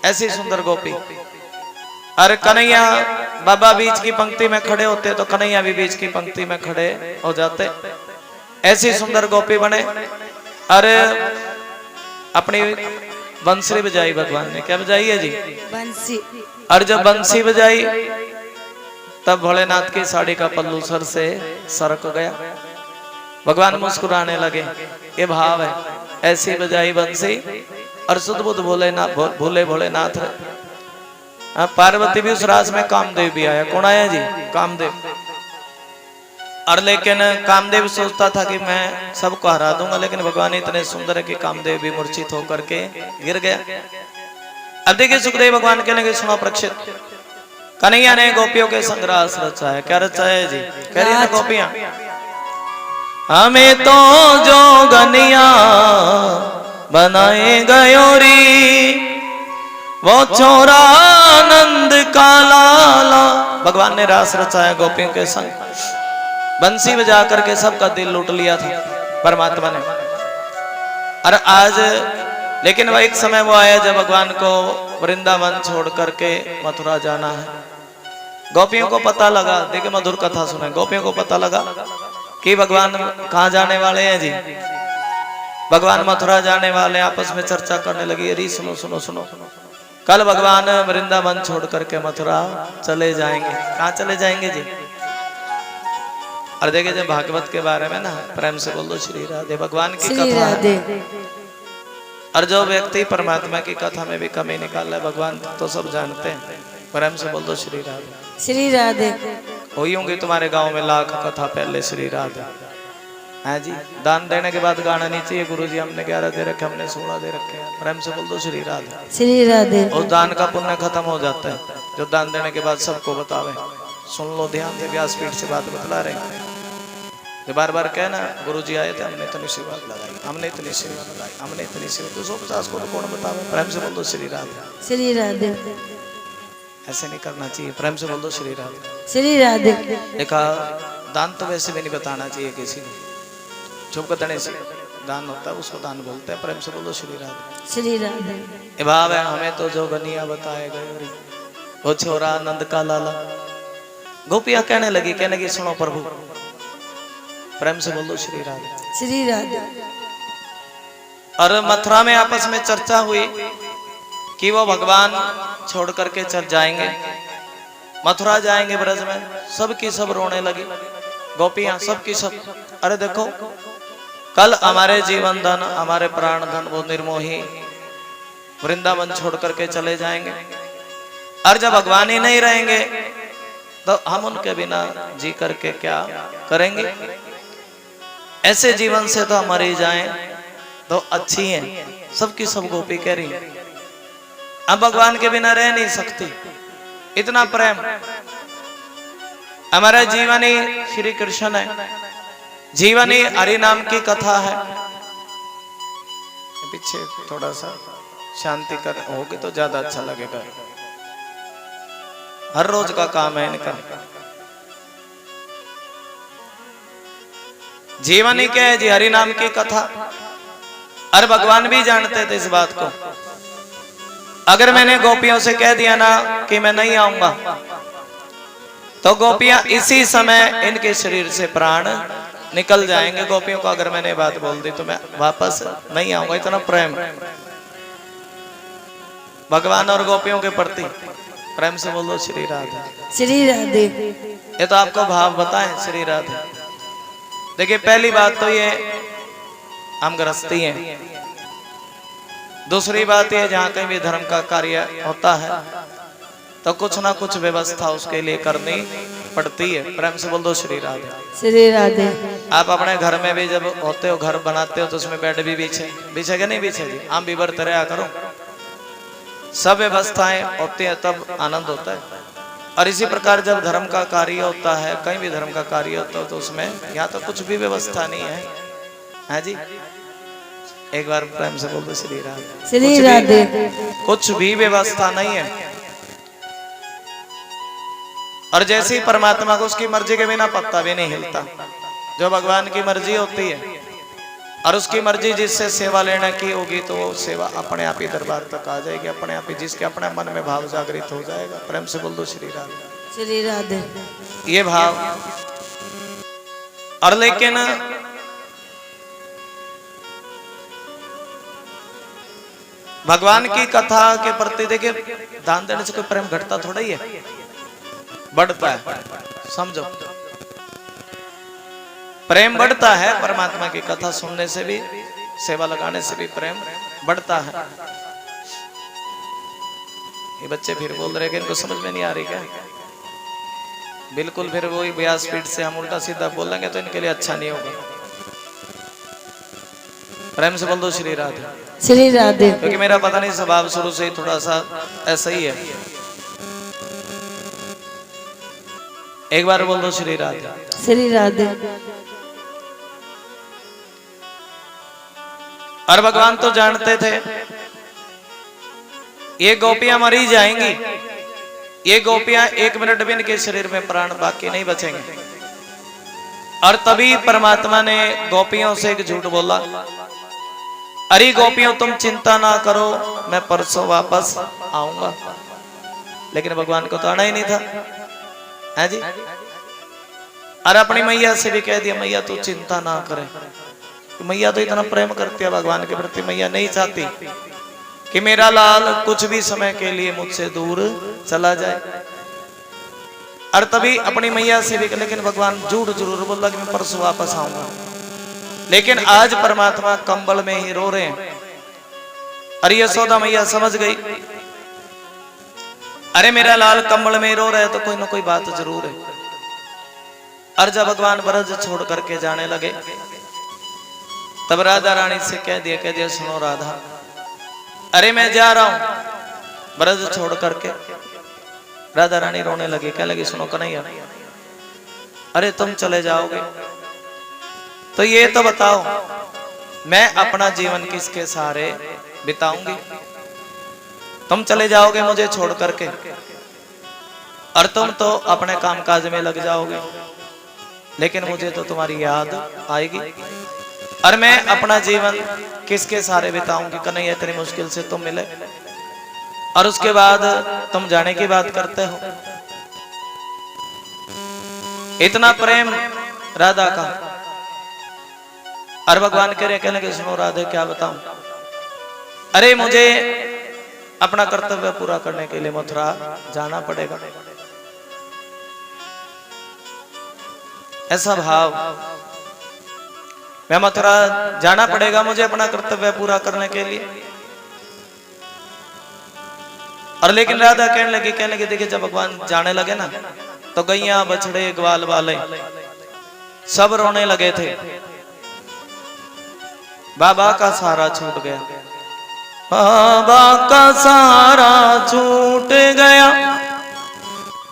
ऐसी सुंदर गोपी। अरे कन्हैया, बाबा बीच की पंक्ति में खड़े होते तो कन्हैया भी बीच की पंक्ति में खड़े हो जाते। ऐसी सुंदर गोपी बने। अरे अपनी बंसरी बजाई भगवान ने। क्या बजाई है जी? बंसी। और जब बंसी बजाई तब भोलेनाथ की साड़ी का पल्लू सर से सरक गया। भगवान मुस्कुराने लगे। ये भाव है। ऐसी बजाई बंसी और सुध बुध भोले भोलेनाथ। पार्वती भी उस रास में कामदेव भी आया। कौन आया जी? कामदेव। और लेकिन कामदेव सोचता था कि मैं सबको हरा दूंगा, लेकिन भगवान इतने सुंदर है कि कामदेव भी मूर्छित होकर के गिर गया। अब देखिए सुखदेव भगवान कहने के, सुनो परीक्षित, कन्हैया ने गोपियों के संग रास रचाया। क्या रचाया है जी? कह रही है गोपियां, हमें तो जो गनिया बनाए गयोरी, वो छोरा आनंद का लाला। भगवान ने रास रचाया गोपियों के संग, बंसी बजा करके सबका दिल लूट लिया था परमात्मा ने। और आज लेकिन वह एक समय वो आया जब भगवान को वृंदावन छोड़ करके मथुरा जाना है। गोपियों को पता लगा, देखिए मधुर कथा सुने, गोपियों को पता लगा कि भगवान कहाँ जाने वाले हैं जी? भगवान मथुरा जाने वाले आपस में चर्चा करने लगी, अरे सुनो सुनो सुनो, कल भगवान वृंदावन छोड़ करके मथुरा चले जाएंगे। कहाँ चले जाएंगे जी? और देखिए जब भागवत के बारे में ना, प्रेम से बोल दो श्री राधे, भगवान की श्री कथा राधे। है। और जो व्यक्ति परमात्मा की कथा में भी कमी निकाल रहा है, भगवान तो सब जानते हैं। प्रेम से बोल दो श्री राधे। श्री राधे। हुई होंगी तुम्हारे गांव में लाख कथा पहले श्री राधे। हाँ जी, दान देने के बाद गाना नहीं चाहिए, गुरु जी हमने 11 दे रखे, हमने 16 दे रखे हैं। प्रेम से बोल दो श्री राधे। श्री राधे। उस दान का पुण्य खत्म हो जाता है जो दान देने के बाद सबको बतावे। सुन लो ध्यान से, व्यासपीठ से बात बतला रहे हैं। जो बार बार कहना गुरु जी आए थे, हमने इतनी सेवा लगाई, हमने इतनी सेवा लगाई, हमने इतनी सेवा, 250 को कौन बतावे। प्रेम से बोल दो श्री राधे। श्री राधे। ऐसे नहीं करना चाहिए। प्रेम से बोल दो श्री राधे। श्री राधे। देखा, दान तो वैसे भी नहीं बताना चाहिए किसी को, चुप करने से दान होता है उसको दान बोलते हैं। प्रेम से बोलो श्री राधे। श्री राधे। ए भाव है, हमें तो जो गनिया बताए गए, वो छोरा नंद का लाला, गोपियां कहने लगी सुनो प्रभु। प्रेम से बोलो श्री राधे। श्री राधे। और मथुरा में आपस में चर्चा हुई कि वो भगवान छोड़ करके चल जाएंगे, मथुरा जाएंगे ब्रज में। सबकी सब रोने लगी, गोपियां सबकी सब। अरे देखो, कल हमारे जीवन धन, हमारे प्राण धन वो निर्मोही वृंदावन छोड़ करके चले जाएंगे, और जब भगवान ही नहीं रहेंगे तो हम उनके बिना जी करके क्या करेंगे। ऐसे जीवन से तो मर ही जाएं तो अच्छी है। सबकी सब गोपी कह रही, अब भगवान के बिना रह नहीं सकती, इतना प्रेम। हमारा जीवन ही श्री कृष्ण है, जीवन ही हरि नाम की कथा है। पीछे थोड़ा सा शांति कर होगी तो ज्यादा अच्छा लगेगा। हर रोज का काम है इनका। जीवन ही क्या है जी? हरि नाम की कथा। और भगवान भी जानते थे इस बात को। अगर मैंने गोपियों से कह दिया ना कि मैं नहीं आऊंगा, तो गोपियां इसी समय इनके शरीर से प्राण निकल जाएंगे। गोपियों को अगर मैंने बात बोल दी तो मैं वापस नहीं आऊंगा। इतना प्रेम भगवान और गोपियों के प्रति। प्रेम से बोलो श्री राधे। श्री राधे। ये तो आपको भाव बताएं श्री राधे। देखिए, पहली बात तो ये हम गृहस्थी हैं। दूसरी बात ये, जहाँ कहीं भी धर्म का कार्य होता है तो कुछ ना कुछ व्यवस्था उसके लिए करनी पड़ती है। प्रेम से बोल दो श्री राधे। श्री राधे। आप अपने घर में भी जब होते हो, घर बनाते हो, तो उसमें बेड भी बिछे के नहीं बिछे जी? आम भी बरत रहा करो, सब व्यवस्थाएं होती है तब आनंद होता है। और इसी प्रकार जब धर्म का कार्य होता है, कहीं भी धर्म का कार्य होता है, तो उसमें यहाँ तो कुछ भी व्यवस्था नहीं है। हाँ जी, एक बार प्रेम से बोल दो श्री राधे। श्री राधे। कुछ भी व्यवस्था नहीं है। और जैसे ही परमात्मा को उसकी मर्जी के बिना पत्ता भी नहीं हिलता। जो भगवान की मर्जी होती है और उसकी मर्जी जिससे सेवा लेने की होगी, तो वो सेवा अपने आप ही दरबार तक आ जाएगी, अपने आप ही, जिसके अपने मन में भाव जागृत हो जाएगा। प्रेम से बोल दो श्री राधे। श्री राधे। ये भाव। और लेकिन भगवान की कथा के प्रति देखिए, दान देने से कोई प्रेम घटता थोड़ा ही है, बढ़ता है। समझो, प्रेम बढ़ता है। परमात्मा की कथा सुनने से भी, सेवा लगाने से भी प्रेम बढ़ता है। ये बच्चे फिर बोल रहे हैं कि इनको समझ में नहीं आ रही क्या? बिल्कुल, फिर वही व्यासपीठ से हम उल्टा सीधा बोलेंगे तो इनके लिए अच्छा नहीं होगा। प्रेम से बोल दो श्री राधे। श्री राधे। क्योंकि मेरा पता नहीं स्वभाव शुरू से ही थोड़ा सा ऐसा ही है। एक बार बोल दो श्री राधे। श्री राधे। और भगवान तो जानते थे ये गोपियां मरी जाएंगी, ये गोपियां 1 मिनट भी इनके शरीर में प्राण बाकी नहीं बचेंगे। और तभी परमात्मा ने गोपियों से एक झूठ बोला, अरे गोपियों तुम चिंता ना करो, मैं परसों वापस आऊंगा। लेकिन भगवान को तो आना ही नहीं था, है जी। और अपनी मैया से भी कह दिया, मैया तू चिंता ना करे, कि मैया तो इतना प्रेम करती है भगवान के प्रति, मैया नहीं चाहती कि मेरा लाल कुछ भी समय के लिए मुझसे दूर चला जाए। और तभी अपनी मैया से भी, लेकिन भगवान झूठ जरूर बोला कि मैं परसों वापस आऊंगा, लेकिन आज परमात्मा कंबल में ही रो रहे हैं। और यशोदा मैया समझ गई, अरे मेरा लाल कंबल में ही रो रहा है तो कोई ना कोई बात जरूर है। और जब भगवान ब्रज छोड़ करके जाने लगे तब राधा रानी से कह दिया सुनो राधा, अरे मैं जा रहा हूं ब्रज छोड़ करके। राधा रानी रोने लगी, कह लगी सुनो कन्हैया, अरे तुम चले जाओगे तो ये तो बताओ मैं अपना जीवन किसके सहारे बिताऊंगी? तुम चले जाओगे मुझे छोड़ करके और तुम तो अपने कामकाज में लग जाओगे, लेकिन मुझे तो तुम्हारी याद आएगी और मैं अपना जीवन किसके सहारे बिताऊंगी? कन्हैया इतनी मुश्किल से तुम मिले और उसके बाद तुम जाने की बात करते हो। इतना प्रेम राधा का। और भगवान कह रहे, कहने के सुनो राधे क्या बताऊं, अरे मुझे अपना कर्तव्य पूरा करने के लिए मथुरा जाना पड़ेगा। ऐसा भाव, मैं मथुरा जाना पड़ेगा मुझे अपना कर्तव्य पूरा करने के लिए। और लेकिन राधा कहने लगी देखिए जब भगवान जाने लगे ना तो गैया बछड़े ग्वाल वाले सब रोने लगे थे। बाबा का सहारा छूट गया, बाबा का सहारा छूट गया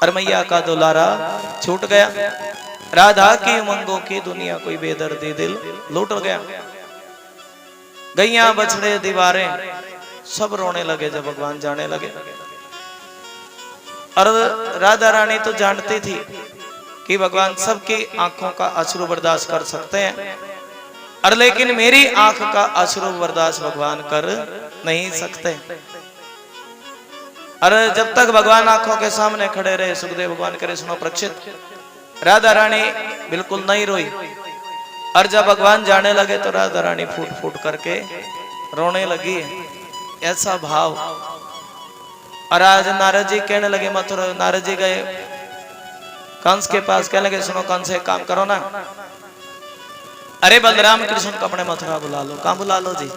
और मैया का दुलारा छूट गया। राधा की उमंगों की दुनिया कोई बेदर्दी दिल लूट गया। गैया बछड़े दीवारें सब रोने लगे जब भगवान जाने लगे। और राधा रानी तो जानती थी कि भगवान सबकी आंखों का अश्रु बर्दाश्त कर सकते हैं, और लेकिन मेरी आंख का अश्रु बर्दाश्त भगवान कर नहीं सकते। और जब तक भगवान आंखों के सामने खड़े रहे, सुखदेव भगवान करे सुनो परीक्षित, राधा रानी बिल्कुल नहीं रोई। और जब भगवान जाने लगे तो राधा रानी फूट फूट करके रोने लगी। ऐसा भाव। और आज नारद जी कहने लगे मथुरा, नारद जी गए कंस के पास, कहने लगे सुनो कंस एक काम करो ना, अरे बलराम कृष्ण को अपने मथुरा बुला लो। कहां बुला लो जी?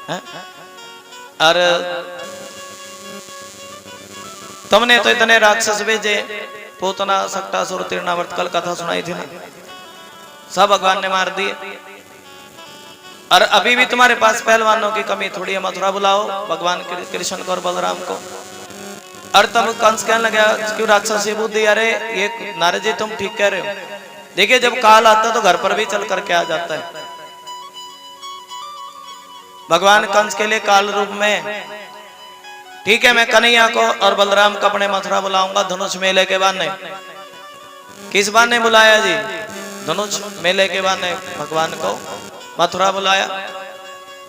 है? और तुमने तो इतने राक्षस भेजे, पूतना सक्टासुर तीर्णावर्त, कल कथा सुनाई थी ना, सब भगवान ने मार दिए। और अभी भी तुम्हारे पास पहलवानों की कमी थोड़ी है, मथुरा बुलाओ भगवान कृष्ण को और बलराम को। और तब कंस कहने लगा क्यों राक्षसी बुद्धि, अरे ये नारद जी तुम ठीक कह रहे हो, देखिए जब काल आता तो घर पर भी चल करके आ जाता है। भगवान कंस के लिए काल रूप में, ठीक है मैं कन्हैया को और बलराम को अपने मथुरा बुलाऊंगा धनुष मेले के बहाने। किस बहाने बुलाया जी? धनुष मेले के बहाने भगवान को मथुरा बुलाया।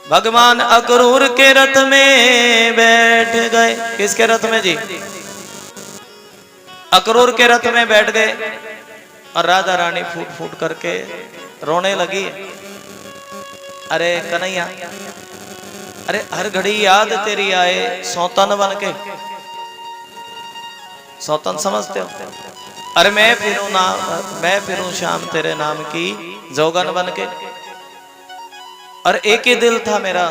भगवान अक्रूर के रथ में बैठ गए। किसके रथ में जी? अक्रूर के रथ में बैठ गए और राधा रानी फूट फूट करके रोने लगी। अरे कन्हैया, अरे हर घड़ी याद तेरी आए सौतन बन के। सौतन समझते हो? अरे मैं फिरूं श्याम तेरे नाम की जोगन बन के। और एक ही दिल था मेरा,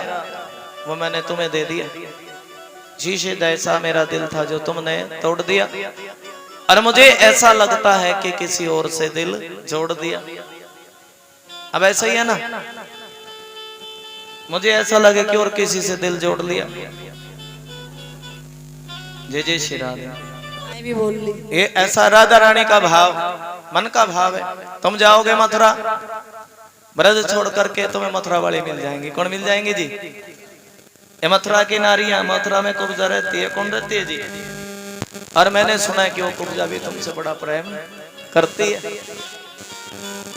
वो मैंने तुम्हें दे दिया। शीशे जैसा मेरा दिल था जो तुमने तोड़ दिया। और मुझे ऐसा लगता है कि किसी और से दिल जोड़ दिया। अब ऐसा ही है ना, मुझे ऐसा लगे कि और किसी से दिल जोड़ लिया। जय जय श्री राधे। मैं भी बोल ली। ये ऐसा राधा रानी का भाव, मन का भाव है। तुम जाओगे मथुरा, ब्रज छोड़ करके तुम्हें मथुरा वाली मिल जाएंगी। कौन मिल जाएंगी जी? ये मथुरा की नारियां, मथुरा में कुब्जा रहती है। कौन रहती है जी? और मैंने सुना है कि वो कुब्जा भी तुमसे बड़ा प्रेम करती है।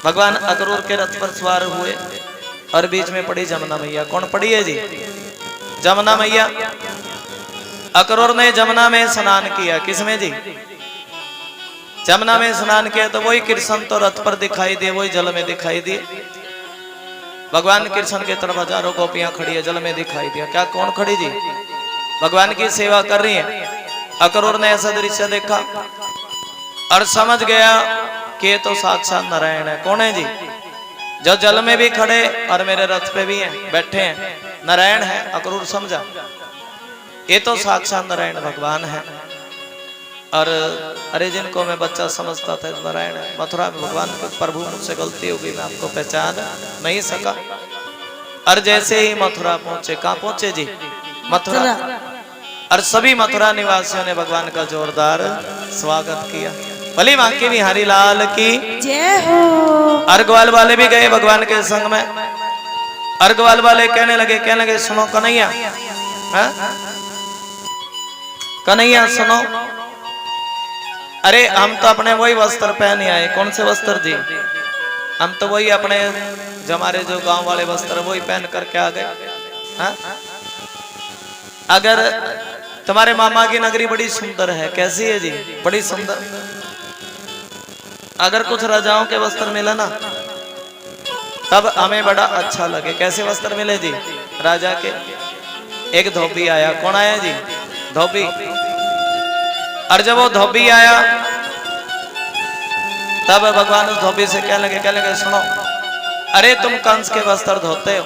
भगवान अक्रूर के रथ पर सवार हुए और बीच में पड़ी जमुना मैया। कौन पड़ी है जी? जमुना मैया। अक्रूर ने जमुना में स्नान किया। किसमें जी? जमुना में स्नान किया तो वही कृष्ण तो रथ पर दिखाई दिए, वही जल में दिखाई दिए। भगवान कृष्ण की तरफ हजारों गोपियां खड़ी है, जल में दिखाई दिया। क्या कौन खड़ी जी? भगवान की सेवा कर रही है। अक्रूर ने ऐसा दृश्य देखा और समझ गया कि ये तो साक्षात नारायण है। कौन है जी? जो जल में भी खड़े और मेरे रथ पे भी हैं, बैठे हैं, नारायण है। अक्रूर समझा ये तो साक्षात नारायण भगवान है। और अरे जिनको मैं बच्चा समझता था नारायण है। मथुरा में भगवान के प्रभु मुझसे गलती हो गई, मैं आपको पहचान नहीं सका। और जैसे ही मथुरा पहुंचे, कहाँ पहुंचे जी? मथुरा। और सभी मथुरा निवासियों ने भगवान का जोरदार स्वागत किया। भली बांके बिहारी लाल की जय हो। और ग्वाल वाले भी गए भगवान के संग में। और ग्वाल वाले कहने लगे सुनो कन्हैया, कन्हैया सुनो, अरे हम तो अपने वही वस्त्र पहने आए। कौन से वस्त्र जी? हम तो वही अपने हमारे जो गांव वाले वस्त्र वही पहन करके आ गए। अगर तुम्हारे मामा की नगरी बड़ी सुंदर है, कैसी है जी? बड़ी सुंदर। अगर कुछ राजाओं के वस्त्र मिले ना तब हमें बड़ा अच्छा लगे। कैसे वस्त्र मिले जी? राजा के। एक धोबी आया। कौन आया जी? धोबी। और जब वो धोबी आया तब भगवान उस धोबी से कहने लगे सुनो, अरे तुम कंस के वस्त्र धोते हो,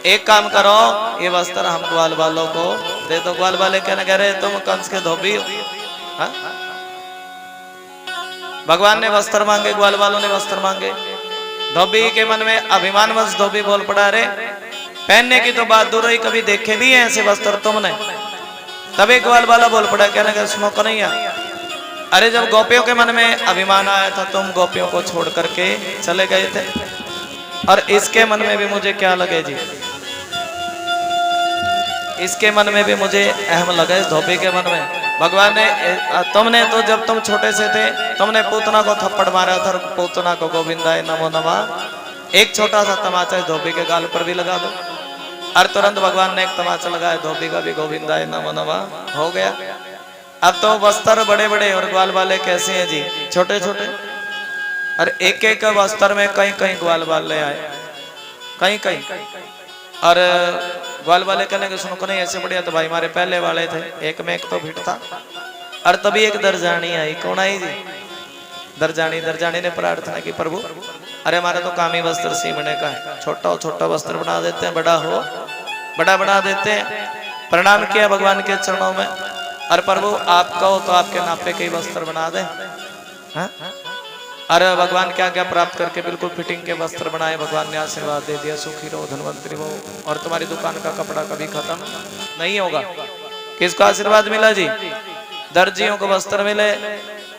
एक काम करो ये वस्त्र हम ग्वाल वालों को दे दो। ग्वाल वाले कहने लगे तुम कंस के धोबी हो? हा? भगवान ने वस्त्र मांगे, ग्वाल वालों ने वस्त्र मांगे। धोबी के मन में अभिमानवश धोबी बोल पड़ा, अरे पहनने की तो बात दूर रही, कभी देखे भी हैं ऐसे वस्त्र तुमने? तभी ग्वाल वाला बोल पड़ा, कहने लगा सुनो कन्हैया, अरे जब गोपियों के मन में अभिमान आया था तुम गोपियों को छोड़ करके चले गए थे, और इसके मन में भी मुझे क्या लगे जी? इसके मन में भी मुझे अहम लगे, धोबी के मन में। भगवान ने तुमने तो जब तुम छोटे से थे तुमने पूतना को थप्पड़ मारा था, पूतना को गोविंदाय नमो नमः। एक छोटा सा तमाचा धोबी के गाल पर भी लगा दो, और तुरंत भगवान ने एक तमाचा लगाया, धोबी का भी गोविंदाय नमो नमः हो गया। अब तो वस्त्र बड़े बड़े और ग्वाल वाले कैसे हैं जी? छोटे छोटे। और एक एक वस्त्र में कहीं कहीं ग्वाल वाले आए, कहीं कहीं। और ग्वाल वाले कहने के सुनो नहीं ऐसे बढ़िया तो भाई हमारे पहले वाले थे, एक में एक तो भिड़ था। और तभी एक दरजानी आई। कौन आई जी? दरजानी। दरजानी ने प्रार्थना की, प्रभु अरे हमारा तो काम ही वस्त्र सीवने का है, छोटा हो छोटा वस्त्र बना देते हैं, बड़ा हो बड़ा बना देते हैं। प्रणाम किया भगवान के चरणों में, और प्रभु आप कहो तो आपके नापे के वस्त्र बना दे। अरे भगवान क्या क्या प्राप्त करके बिल्कुल फिटिंग के वस्त्र बनाए। भगवान ने आशीर्वाद दे दिया, सुखी रहो धनवंतरी हो, और तुम्हारी दुकान का कपड़ा कभी खत्म नहीं होगा। किसको आशीर्वाद मिला जी? दर्जियों को वस्त्र मिले।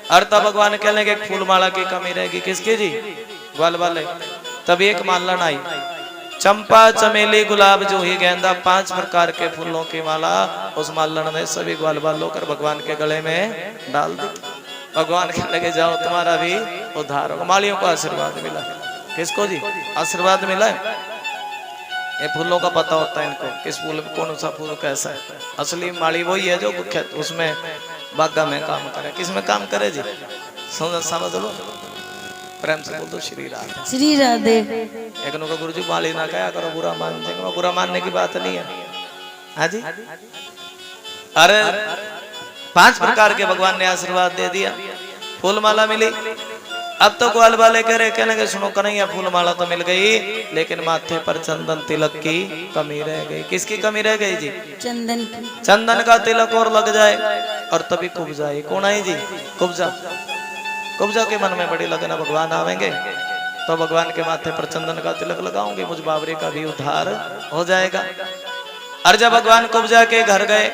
और तब भगवान कहने के फूल माला की कमी रहेगी। किसकी जी? ग्वाल वाले। तभी एक मालन आई, चंपा चमेली गुलाब जूही गेंदा, 5 प्रकार के फूलों की माला उस मालन ने सभी ग्वाल वालों कर भगवान के गले में डाल दी। भगवान कहने लगे जाओ तुम्हारा भी उद्धार होगा। मालियों को आशीर्वाद मिला। किसको जी? आशीर्वाद मिला है। ये फूलों का पता होता है इनको, किस फूल कौन सा फूल कैसा है। असली माली वही है जो उसमें बागा में काम करे। किस में काम करे जी? समझ लो, प्रेम से बोल दो श्री राधे। श्री राधे। एक का गुरुजी माली ना कहा करो, बुरा मान देंगे। बुरा मानने की बात नहीं है। हाँ जी। अरे 5 प्रकार के भगवान ने आशीर्वाद दे दिया, फूल माला मिली। अब तो ग्वाल वाले कह रहे, कहने के सुनो कन्हैया फूल माला तो मिल गई, लेकिन माथे पर चंदन तिलक की कमी रह गई। किसकी कमी रह गई जी? चंदन की। चंदन का तिलक और लग जाए और तभी कुब्जा आई। कौन आई जी? कुब्जा। कुब्जा के मन में बड़ी लगन, भगवान आवेंगे तो भगवान के माथे पर चंदन का तिलक लगाऊंगी, मुझ बाबरी का भी उद्धार हो जाएगा। और जब भगवान कुब्जा के घर गए,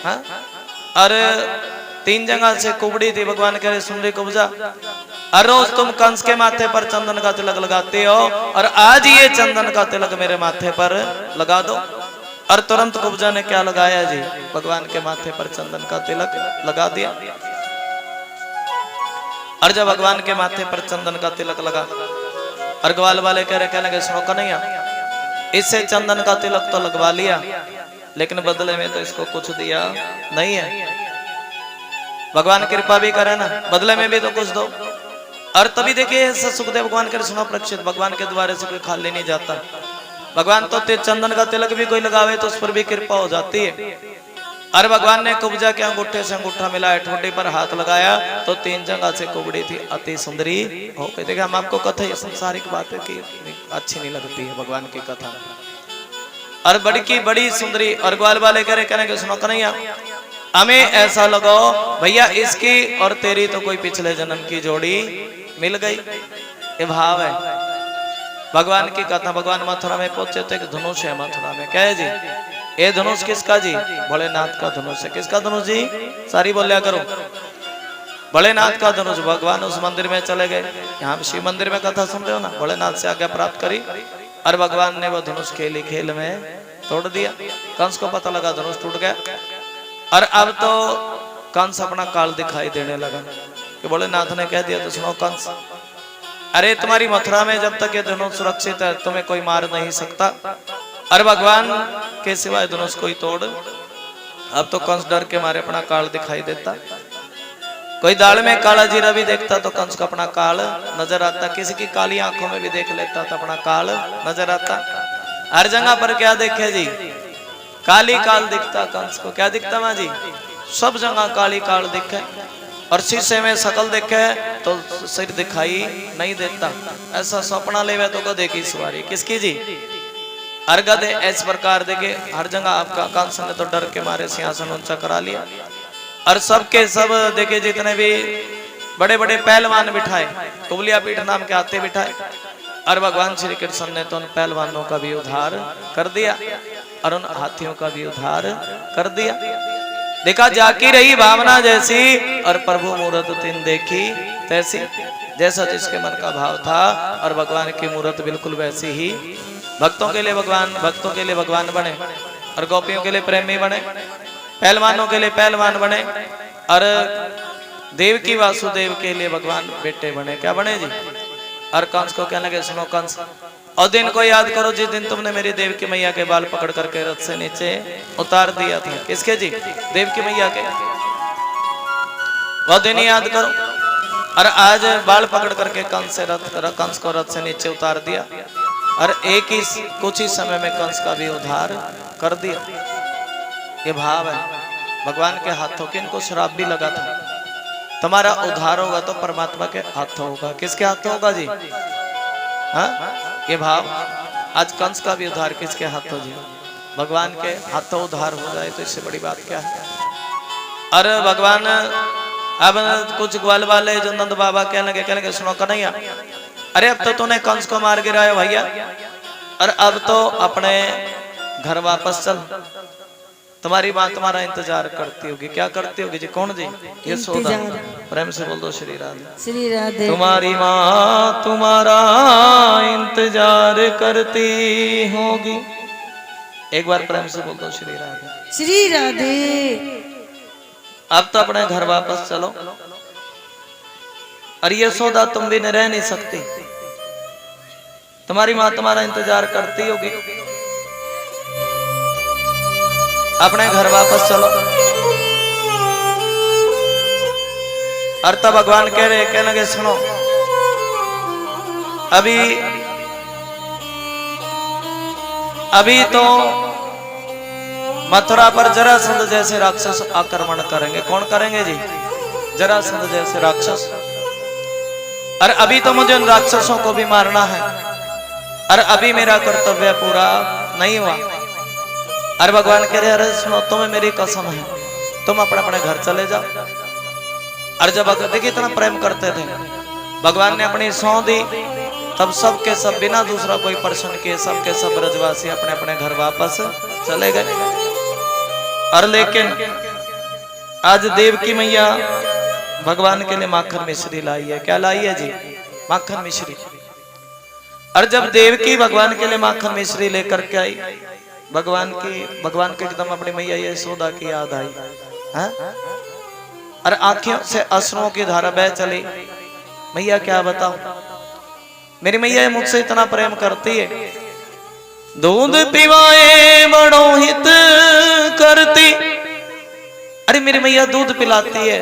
हाँ, और 3 जगह से कुबड़ी थी। भगवान कह रहे सुन रही कुब्जा, हर रोज तुम कंस के माथे पर चंदन का तिलक लगाते हो, और आज ये चंदन का तिलक मेरे माथे पर लगा दो। और तुरंत कुब्जा ने क्या लगाया जी? भगवान के माथे पर चंदन का तिलक लगा दिया। और जब भगवान के माथे पर चंदन का तिलक लगा, और ग्वाल वाले कह रहे, कहने लगे सुनो कन्हैया, इससे चंदन का तिलक तो लगवा लिया, लेकिन बदले में तो इसको कुछ दिया नहीं है। भगवान कृपा भी करे ना, बदले में भी तो कुछ दो। और तभी देखिए सुखदेव भगवान के सुनो परीक्षित, भगवान के द्वारे से कोई खाली नहीं जाता। भगवान तो चंदन का तिलक भी कोई लगावे तो उस पर भी कृपा हो जाती है। अरे भगवान ने कुब्जा के अंगूठे से अंगूठा मिलाया, ठोडी पर हाथ लगाया तो 3 जगह से कुबड़ी थी, अति सुंदरी हो गई। देखिए हम आपको कथा ये संसारिक बातें की अच्छी नहीं लगती है भगवान की कथा। और बड़ी की बड़ी सुंदरी, और ग्वाल वाले कहने सुनो कन्हैया हमें ऐसा लगाओ भैया इसकी और तेरी तो कोई पिछले जन्म की जोड़ी मिल गई। ये भाव है भगवान की कथा। भगवान मथुरा में पहुंचे तो एक धनुष है मथुरा में, क्या है जी? ये धनुष किसका जी? भोलेनाथ का धनुष है। किसका धनुष जी? सारी बोलिया करो। भोलेनाथ का धनुष। भगवान उस मंदिर में चले गए। यहाँ शिव मंदिर में कथा सुन रहे हो ना, भोलेनाथ से आज्ञा प्राप्त करी और भगवान ने वो धनुष खेली, खेल में तोड़ दिया। कंस को पता लगा धनुष टूट गया और अब तो कंस अपना काल दिखाई देने लगा कि भोलेनाथ ने कह दिया तो सुनो कंस, अरे तुम्हारी मथुरा में जब तक ये धनुष सुरक्षित है तुम्हें कोई मार नहीं सकता और भगवान के सिवाय धनुष कोई तोड़। अब तो कंस डर के मारे अपना काल दिखाई देता। कोई दाल में काला जीरा भी देखता तो कंस को अपना काल नजर आता। किसी की काली आंखों में भी देख लेता तो अपना काल नजर आता। हर जगह पर क्या देखे जी? काली काल दिखता कंस को। क्या दिखता माँ जी? सब जगह काली काल दिखे और शीशे में शकल देखे तो सिर दिखाई नहीं देता। ऐसा सपना लेवे तो गधे की सवारी। किसकी जी? हर गधे इस प्रकार देखे हर जगह। आपका कंस ने तो डर के मारे सिंहासन ऊंचा करा लिया और सबके सब देखे जितने भी बड़े बड़े पहलवान बिठाए, कुबलिया पीठ नाम के हाथी बिठाए और भगवान श्री कृष्ण ने तो उन पहलवानों का भी उद्धार कर दिया और उन हाथियों का भी उद्धार कर दिया। देखा जाकी रही भावना जैसी और प्रभु मूरत तीन देखी तैसी। जैसा जिसके मन का भाव था और भगवान की मूरत बिल्कुल वैसी ही। भक्तों के लिए भगवान बने और गोपियों के लिए प्रेमी बने, पहलवानों के लिए पहलवान बने और देव की वासुदेव के लिए भगवान बेटे बने। क्या बने जी? और कंस को कहने लगे सुनो कंस, और दिन को याद करो जिस दिन तुमने मेरी देव की मैया के बाल पकड़ करके रथ से नीचे उतार दिया था। किसके जी? देव की मैया के। वो दिन याद करो। और आज बाल पकड़ करके कंस को रथ से नीचे उतार दिया और कुछ ही समय में कंस का भी उद्धार कर दिया। ये भाव है भगवान के हाथों के। इनको श्राप भी लगा था तुम्हारा उद्धार होगा तो परमात्मा के हाथों होगा। किसके हाथों होगा जी? हाँ, ये भाव। आज कंस का भी उद्धार किसके हाथों जी? भगवान के हाथों उद्धार हो जाए तो इससे बड़ी बात क्या है? और भगवान अब कुछ ग्वाल वाले जो नंद बाबा कहने लगे सुनो कन्हैया, अरे अब तो तूने कंस को मार गिराया भैया और अब तो अपने घर वापस चल। तुम्हारी माँ तुम्हारा इंतजार करती होगी। क्या करती होगी जी? कौन जी? यशोदा। प्रेम से बोल दो श्री राधे। श्री राधे। तुम्हारी माँ तुम्हारा इंतजार करती होगी। एक बार प्रेम से बोल दो श्री राधे। श्री राधे। अब तो अपने घर वापस चलो। और यशोदा तुम भी रह नहीं सकती, तुम्हारी माँ तुम्हारा इंतजार करती होगी। अपने घर वापस चलो। और तब भगवान कहने लगे सुनो, अभी तो मथुरा पर जरासंध जैसे राक्षस आक्रमण करेंगे। कौन करेंगे जी? जरासंध जैसे राक्षस। और अभी तो मुझे उन राक्षसों को भी मारना है और अभी मेरा कर्तव्य पूरा नहीं हुआ। और भगवान कह रहे अरे सुनो, तुम्हें मेरी कसम है, तुम अपने अपने घर चले जाओ। और जब देखिए इतना प्रेम करते थे भगवान ने अपनी सौं दी, तब सब के सब बिना दूसरा कोई प्रश्न किए सब के सब ब्रजवासी अपने अपने घर वापस चले गए। और लेकिन आज देव की मैया भगवान के लिए माखन मिश्री लाई है। क्या लाई है जी? माखन मिश्री। और जब देव की भगवान के लिए माखन मिश्री लेकर के आई, भगवान के एकदम अपनी मैया यशोदा की याद आई है? और आंखों से अश्रुओं की धारा बह चली। मैया क्या बताऊं, मेरी मैया मुझसे इतना प्रेम करती है, दूध पिवाए बड़ो हित करती। अरे मेरी मैया दूध पिलाती है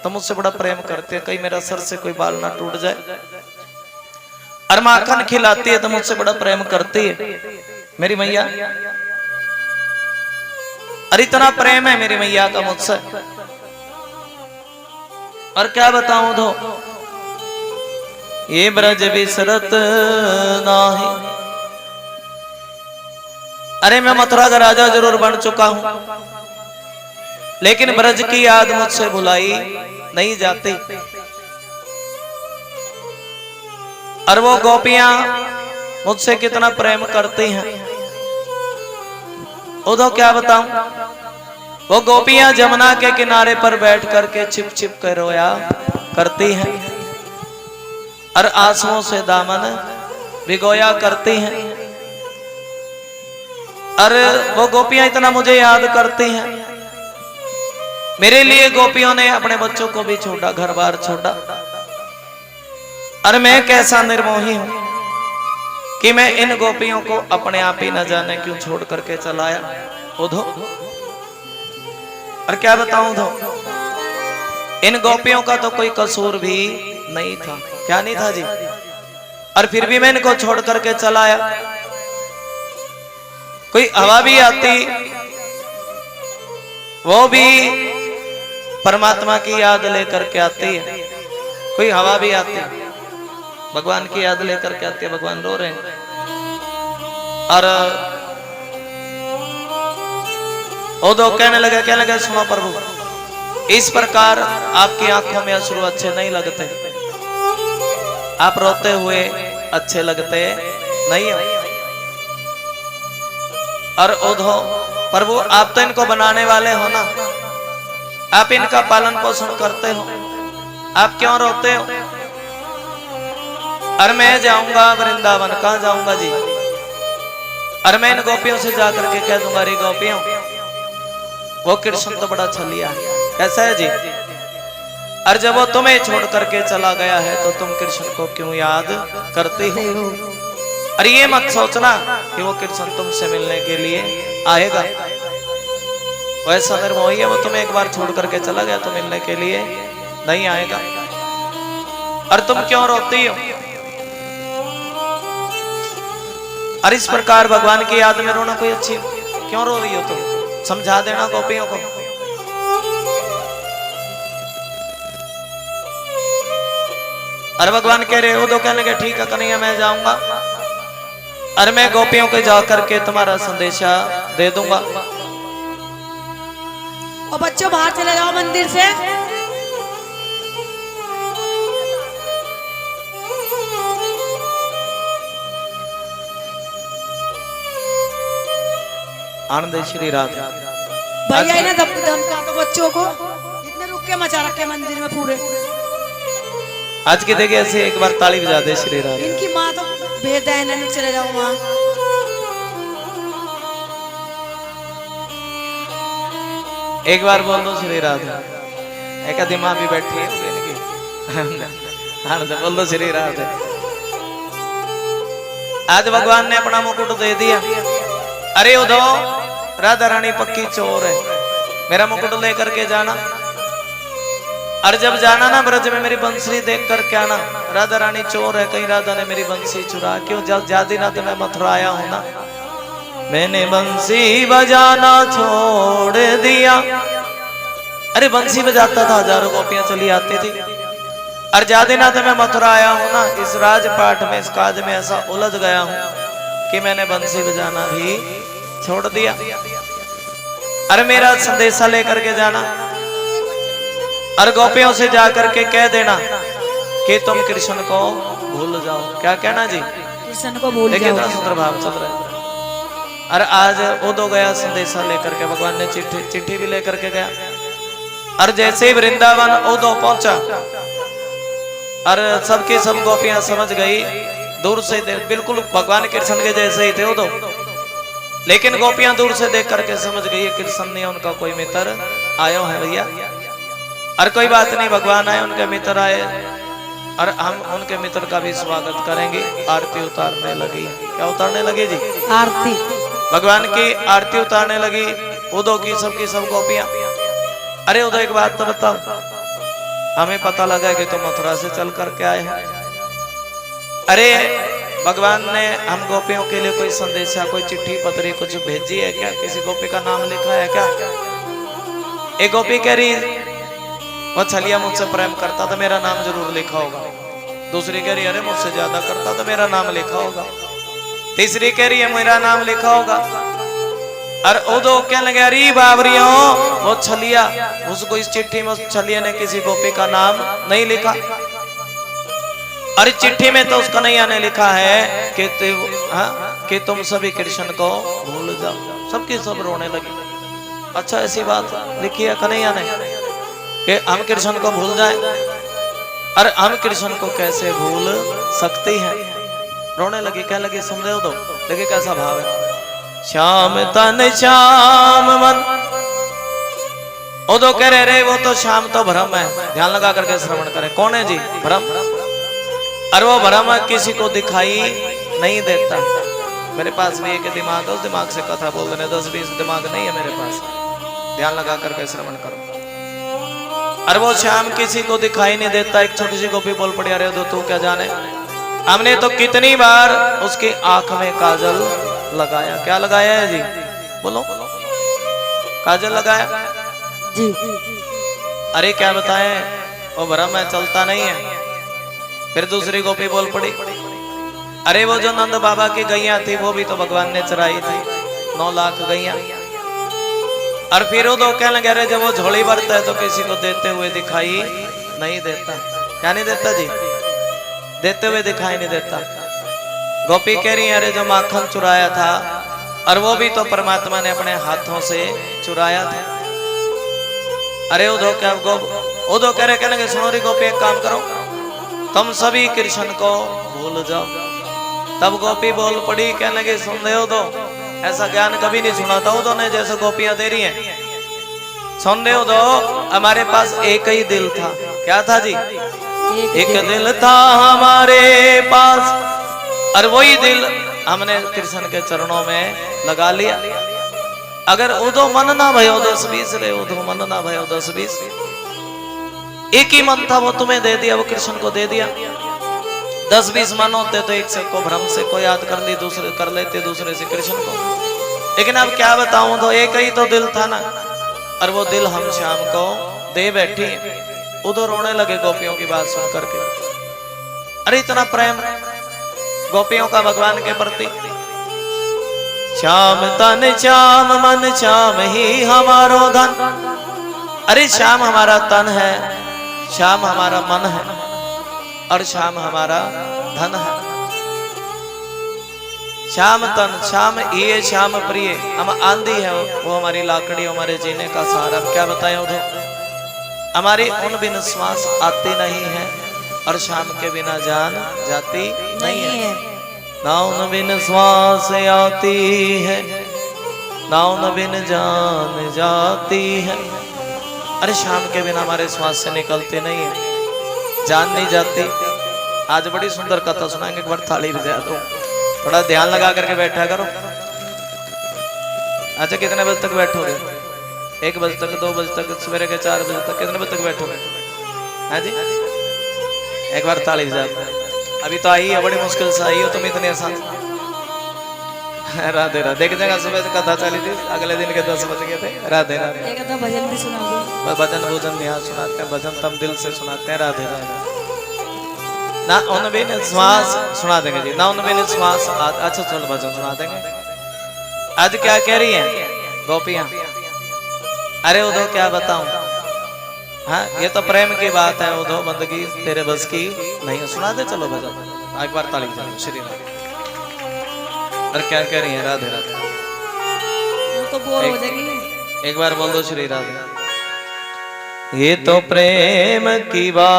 तो मुझसे बड़ा प्रेम करती है, कहीं मेरा सर से कोई बाल ना टूट जाए। और माखन खिलाती है तो मुझसे बड़ा प्रेम करती है। मेरी मैया, और इतना प्रेम है मेरी मैया का मुझसे, और क्या बताऊं धो, ये ब्रज बिसरत नाही। अरे मैं मथुरा का राजा जरूर बन चुका हूं, लेकिन ब्रज की याद मुझसे भुलाई नहीं जाती। और वो गोपियां मुझसे कितना प्रेम करती हैं, उधो क्या बताऊं। वो गोपियां जमुना के किनारे पर बैठ करके छिप छिप कर रोया करती हैं, और आंसुओं से दामन भिगोया करती हैं। और वो गोपियां इतना मुझे याद करती हैं, मेरे लिए गोपियों ने अपने बच्चों को भी छोड़ा, घर बार छोड़ा। और मैं कैसा निर्मोही हूं कि मैं इन गोपियों को अपने आप ही न जाने क्यों छोड़ करके चलाया उधो। और क्या बताऊं धो, इन गोपियों का तो कोई कसूर भी नहीं था, क्या नहीं था जी, और फिर भी मैं इनको छोड़ करके चलाया। कोई हवा भी आती, वो भी परमात्मा की याद लेकर के आती है। कोई हवा भी आती, भगवान की याद लेकर के आती है, भगवान रो रहे हैं। और वो दो कहने लगे सुनो प्रभु, इस प्रकार आपकी आंखों में अश्रु अच्छे नहीं लगते, आप रोते हुए अच्छे लगते नहीं हो। और ओधो प्रभु, आप तो इनको बनाने वाले हो ना, आप इनका पालन पोषण करते हो, आप क्यों रोते हो। और मैं जाऊंगा वृंदावन, कहां जाऊंगा जी, और मैं इन गोपियों से जाकर के कह दूंगा, रे गोपियों, वो कृष्ण तो बड़ा छलिया है। कैसा है जी, और जब वो तुम्हें छोड़ करके चला गया है तो तुम कृष्ण को क्यों याद करते हो। और ये मत सोचना कि वो कृष्ण तुमसे मिलने के लिए आएगा, वैसा निर्मोही है, वो तुम्हें एक बार छोड़ करके चला गया तो मिलने के लिए नहीं आएगा। और तुम क्यों रोती हो। और इस प्रकार भगवान की याद में रोना कोई अच्छी, क्यों रो रही हो तुम, समझा देना गोपियों को। और भगवान कह रहे हो तो कहने के ठीक है कन्हैया, मैं जाऊंगा और मैं गोपियों को जाकर के तुम्हारा संदेशा दे दूंगा। और बच्चों बाहर चले जाओ मंदिर से। आनंद श्री राधे। भैया इन्हें धमका दो बच्चों को, इतने रुक के मचा रखे मंदिर में पूरे। आज की देखिए ऐसे एक बार ताली बजा दे श्री राधे। इनकी माँ तो भेज है, इन्हें चले जाओ वहां। एक बार बोल दो श्री राधे। एक आधी माँ भी बैठी है इनकी। आनंद बोल दो श्री राधे। आज भगवान ने अपना मुकुट दे दिया। अरे उधो, राधा रानी पक्की चोर है, मेरा मुकुट लेकर के जाना। और जब जाना ना ब्रज में मेरी बंसरी देख कर के आना। राधा रानी चोर है, कहीं राधा ने मेरी बंसी चुरा, क्यों ज्यादा ना तो मैं मथुरा आया हूं ना, मैंने बंसी बजाना छोड़ दिया। अरे बंसी बजाता था, हजारों गोपियां चली आती थी। और ज्यादा ना तो मैं मथुरा आया हूं ना, इस राजपाट में, इस काज में ऐसा उलझ गया हूं कि मैंने बंसी बजाना भी छोड़ दिया। अरे मेरा संदेशा लेकर के जाना और गोपियों से जाकर के कह देना कि तुम कृष्ण को भूल जाओ। क्या कहना जी, कृष्ण को भूल देखिए जाओ। कितना सुंदर भाव चल रहा है। और आज उदो गया संदेशा लेकर के, भगवान ने चिट्ठी भी लेकर के गया। और जैसे ही वृंदावन उदो पहुंचा और सबकी सब गोपियां समझ गई, दूर से बिल्कुल भगवान कृष्ण के जैसे ही थे उदो, लेकिन गोपियां दूर से देख करके समझ गई कृष्ण ने उनका कोई मित्र आयो है भैया। और कोई बात नहीं, भगवान आए, उनके मित्र आए और हम उनके मित्र का भी स्वागत करेंगे। आरती उतारने लगी। क्या उतारने लगी जी? आरती। भगवान की आरती उतारने लगी उदो की सब गोपियां। अरे उदो एक बात तो बताओ, हमें पता लगा कि तुम मथुरा से चल करके आए हैं। अरे भगवान ने हम गोपियों के लिए कोई संदेशा, कोई चिट्ठी पत्री कुछ भेजी है क्या? किसी गोपी का नाम लिखा है क्या? एक गोपी कह रही वो छलिया मुझसे प्रेम करता तो मेरा नाम जरूर लिखा होगा। दूसरी कह रही अरे मुझसे ज्यादा करता तो मेरा नाम लिखा होगा। तीसरी कह रही है मेरा नाम लिखा होगा। और उदो कहने लगे अरे बाबरियों वो छलिया, उसको इस चिट्ठी में उस छलिया ने किसी गोपी का नाम नहीं लिखा। अरे चिट्ठी में तो उसका नहीं आने लिखा है कि तुम सभी कृष्ण को भूल जाओ। सबकी सब रोने लगी। अच्छा ऐसी बात लिखी है कन्हैया ने कि हम कृष्ण को भूल जाएं? अरे हम कृष्ण को कैसे भूल सकती हैं? रोने लगी, कहने लगी समझो दो। देखिए कैसा भाव है। श्याम तन श्याम मन। उदो कह रहे वो तो श्याम तो भ्रम है। ध्यान लगा करके श्रवण करें। कौन है जी? भ्रम। और वो भ्रम किसी को दिखाई नहीं देता। मेरे पास भी एक दिमाग है, उस दिमाग से कथा बोल रहे, 10-20 दिमाग नहीं है मेरे पास। ध्यान लगा करके श्रवण करो। और वो श्याम किसी को दिखाई नहीं देता। एक छोटी सी गोपी बोल पड़ी अरे तो तू क्या जाने, हमने तो कितनी बार उसकी आंख में काजल लगाया। क्या लगाया है जी? बोलो। काजल लगाया जी। अरे क्या बताएं, वो भ्रम है, चलता नहीं है। फिर दूसरी गोपी बोल पड़ी अरे वो जो नंद बाबा की गैया थी वो भी तो भगवान ने चराई थी, 9 लाख गैया। और फिर वो तो कहने लगे जब वो झोली भरता है तो किसी को देते हुए दिखाई नहीं देता। क्या नहीं देता जी? देते हुए दिखाई नहीं देता। गोपी कह रही है अरे जो माखन चुराया था, और वो भी तो परमात्मा ने अपने हाथों से चुराया था। अरे उदो क्या उदो कह रहे, कहने लगे सुनो री गोपी एक काम करो, तुम सभी कृष्ण को भूल जाओ। तब गोपी बोल पड़ी, कहने लगे सुन रहे हो तो ऐसा ज्ञान कभी नहीं सुना था उदो ने जैसे गोपियां दे रही हैं। सुन रहे हो तो हमारे पास एक ही दिल था। क्या था जी? एक दिल था हमारे पास, और वही दिल हमने कृष्ण के चरणों में लगा लिया। अगर उदो मन ना भयो 10-20 रे, उदो मन ना भयो 10-20, एक ही मन था वो तुम्हें दे दिया, वो कृष्ण को दे दिया। 10-20 मन होते तो एक से को भ्रम से को याद कर ली, दूसरे कर लेते दूसरे से कृष्ण को। लेकिन अब क्या बताऊं, तो एक ही तो दिल था ना, और वो दिल हम श्याम को दे बैठी। उधर रोने लगे गोपियों की बात सुन करके। अरे इतना प्रेम गोपियों का भगवान के प्रति। श्याम तन श्याम मन श्याम ही हमारो धन। अरे श्याम हमारा तन है, श्याम हमारा मन है, और श्याम हमारा धन है। श्याम तन, श्याम ये श्याम प्रिय, हम आंधी है वो हमारी लाकड़ी, हमारे जीने का सहारा। क्या बताएं उधर, हमारी उन बिन श्वास आती नहीं है, और शाम के बिना जान जाती नहीं है। ना उन बिन श्वास आती है, ना उन बिन जान जाती है। अरे शाम के बिना हमारे श्वास से निकलते नहीं है, जान नहीं जाती। आज बड़ी सुंदर कथा सुनाएंगे, एक बार थाली बजा दो, थोड़ा ध्यान लगा करके बैठा करो। अच्छा कितने बजे तक बैठोगे? 1 बजे तक, 2 बजे तक, सवेरे के 4 बजे तक, कितने बजे तक बैठोगे? हाँ जी, एक बार ताली बजा दो। अभी तो आई है, बड़ी मुश्किल से आई हो तुम, इतने आसान। राधे राधे। एक जगह सुबह कथा चली थी, अगले दिन के 10 बज गए थे। राधे राधे। एक भजन भी सुना दो। भजन भोजन यहाँ सुनाते हैं, भजन तम दिल से सुनाते हैं। राधे राधे। ना उन बिन श्वास सुना देंगे जी, ना उन बिन श्वास। अच्छा चलो भजन सुना देंगे। आज क्या कह रही है गोपियां? अरे उधो क्या बताऊं, हाँ ये तो प्रेम की बात है। उधो बंदगी तेरे बस की नहीं, सुना दे चलो भजन। एक बार ताली बजाओ। श्री राधे। और क्या कह रही है? राधे राधे। वो तो बोर हो जाएगी। एक बार बोल दो श्री राधे। ये तो प्रेम की बात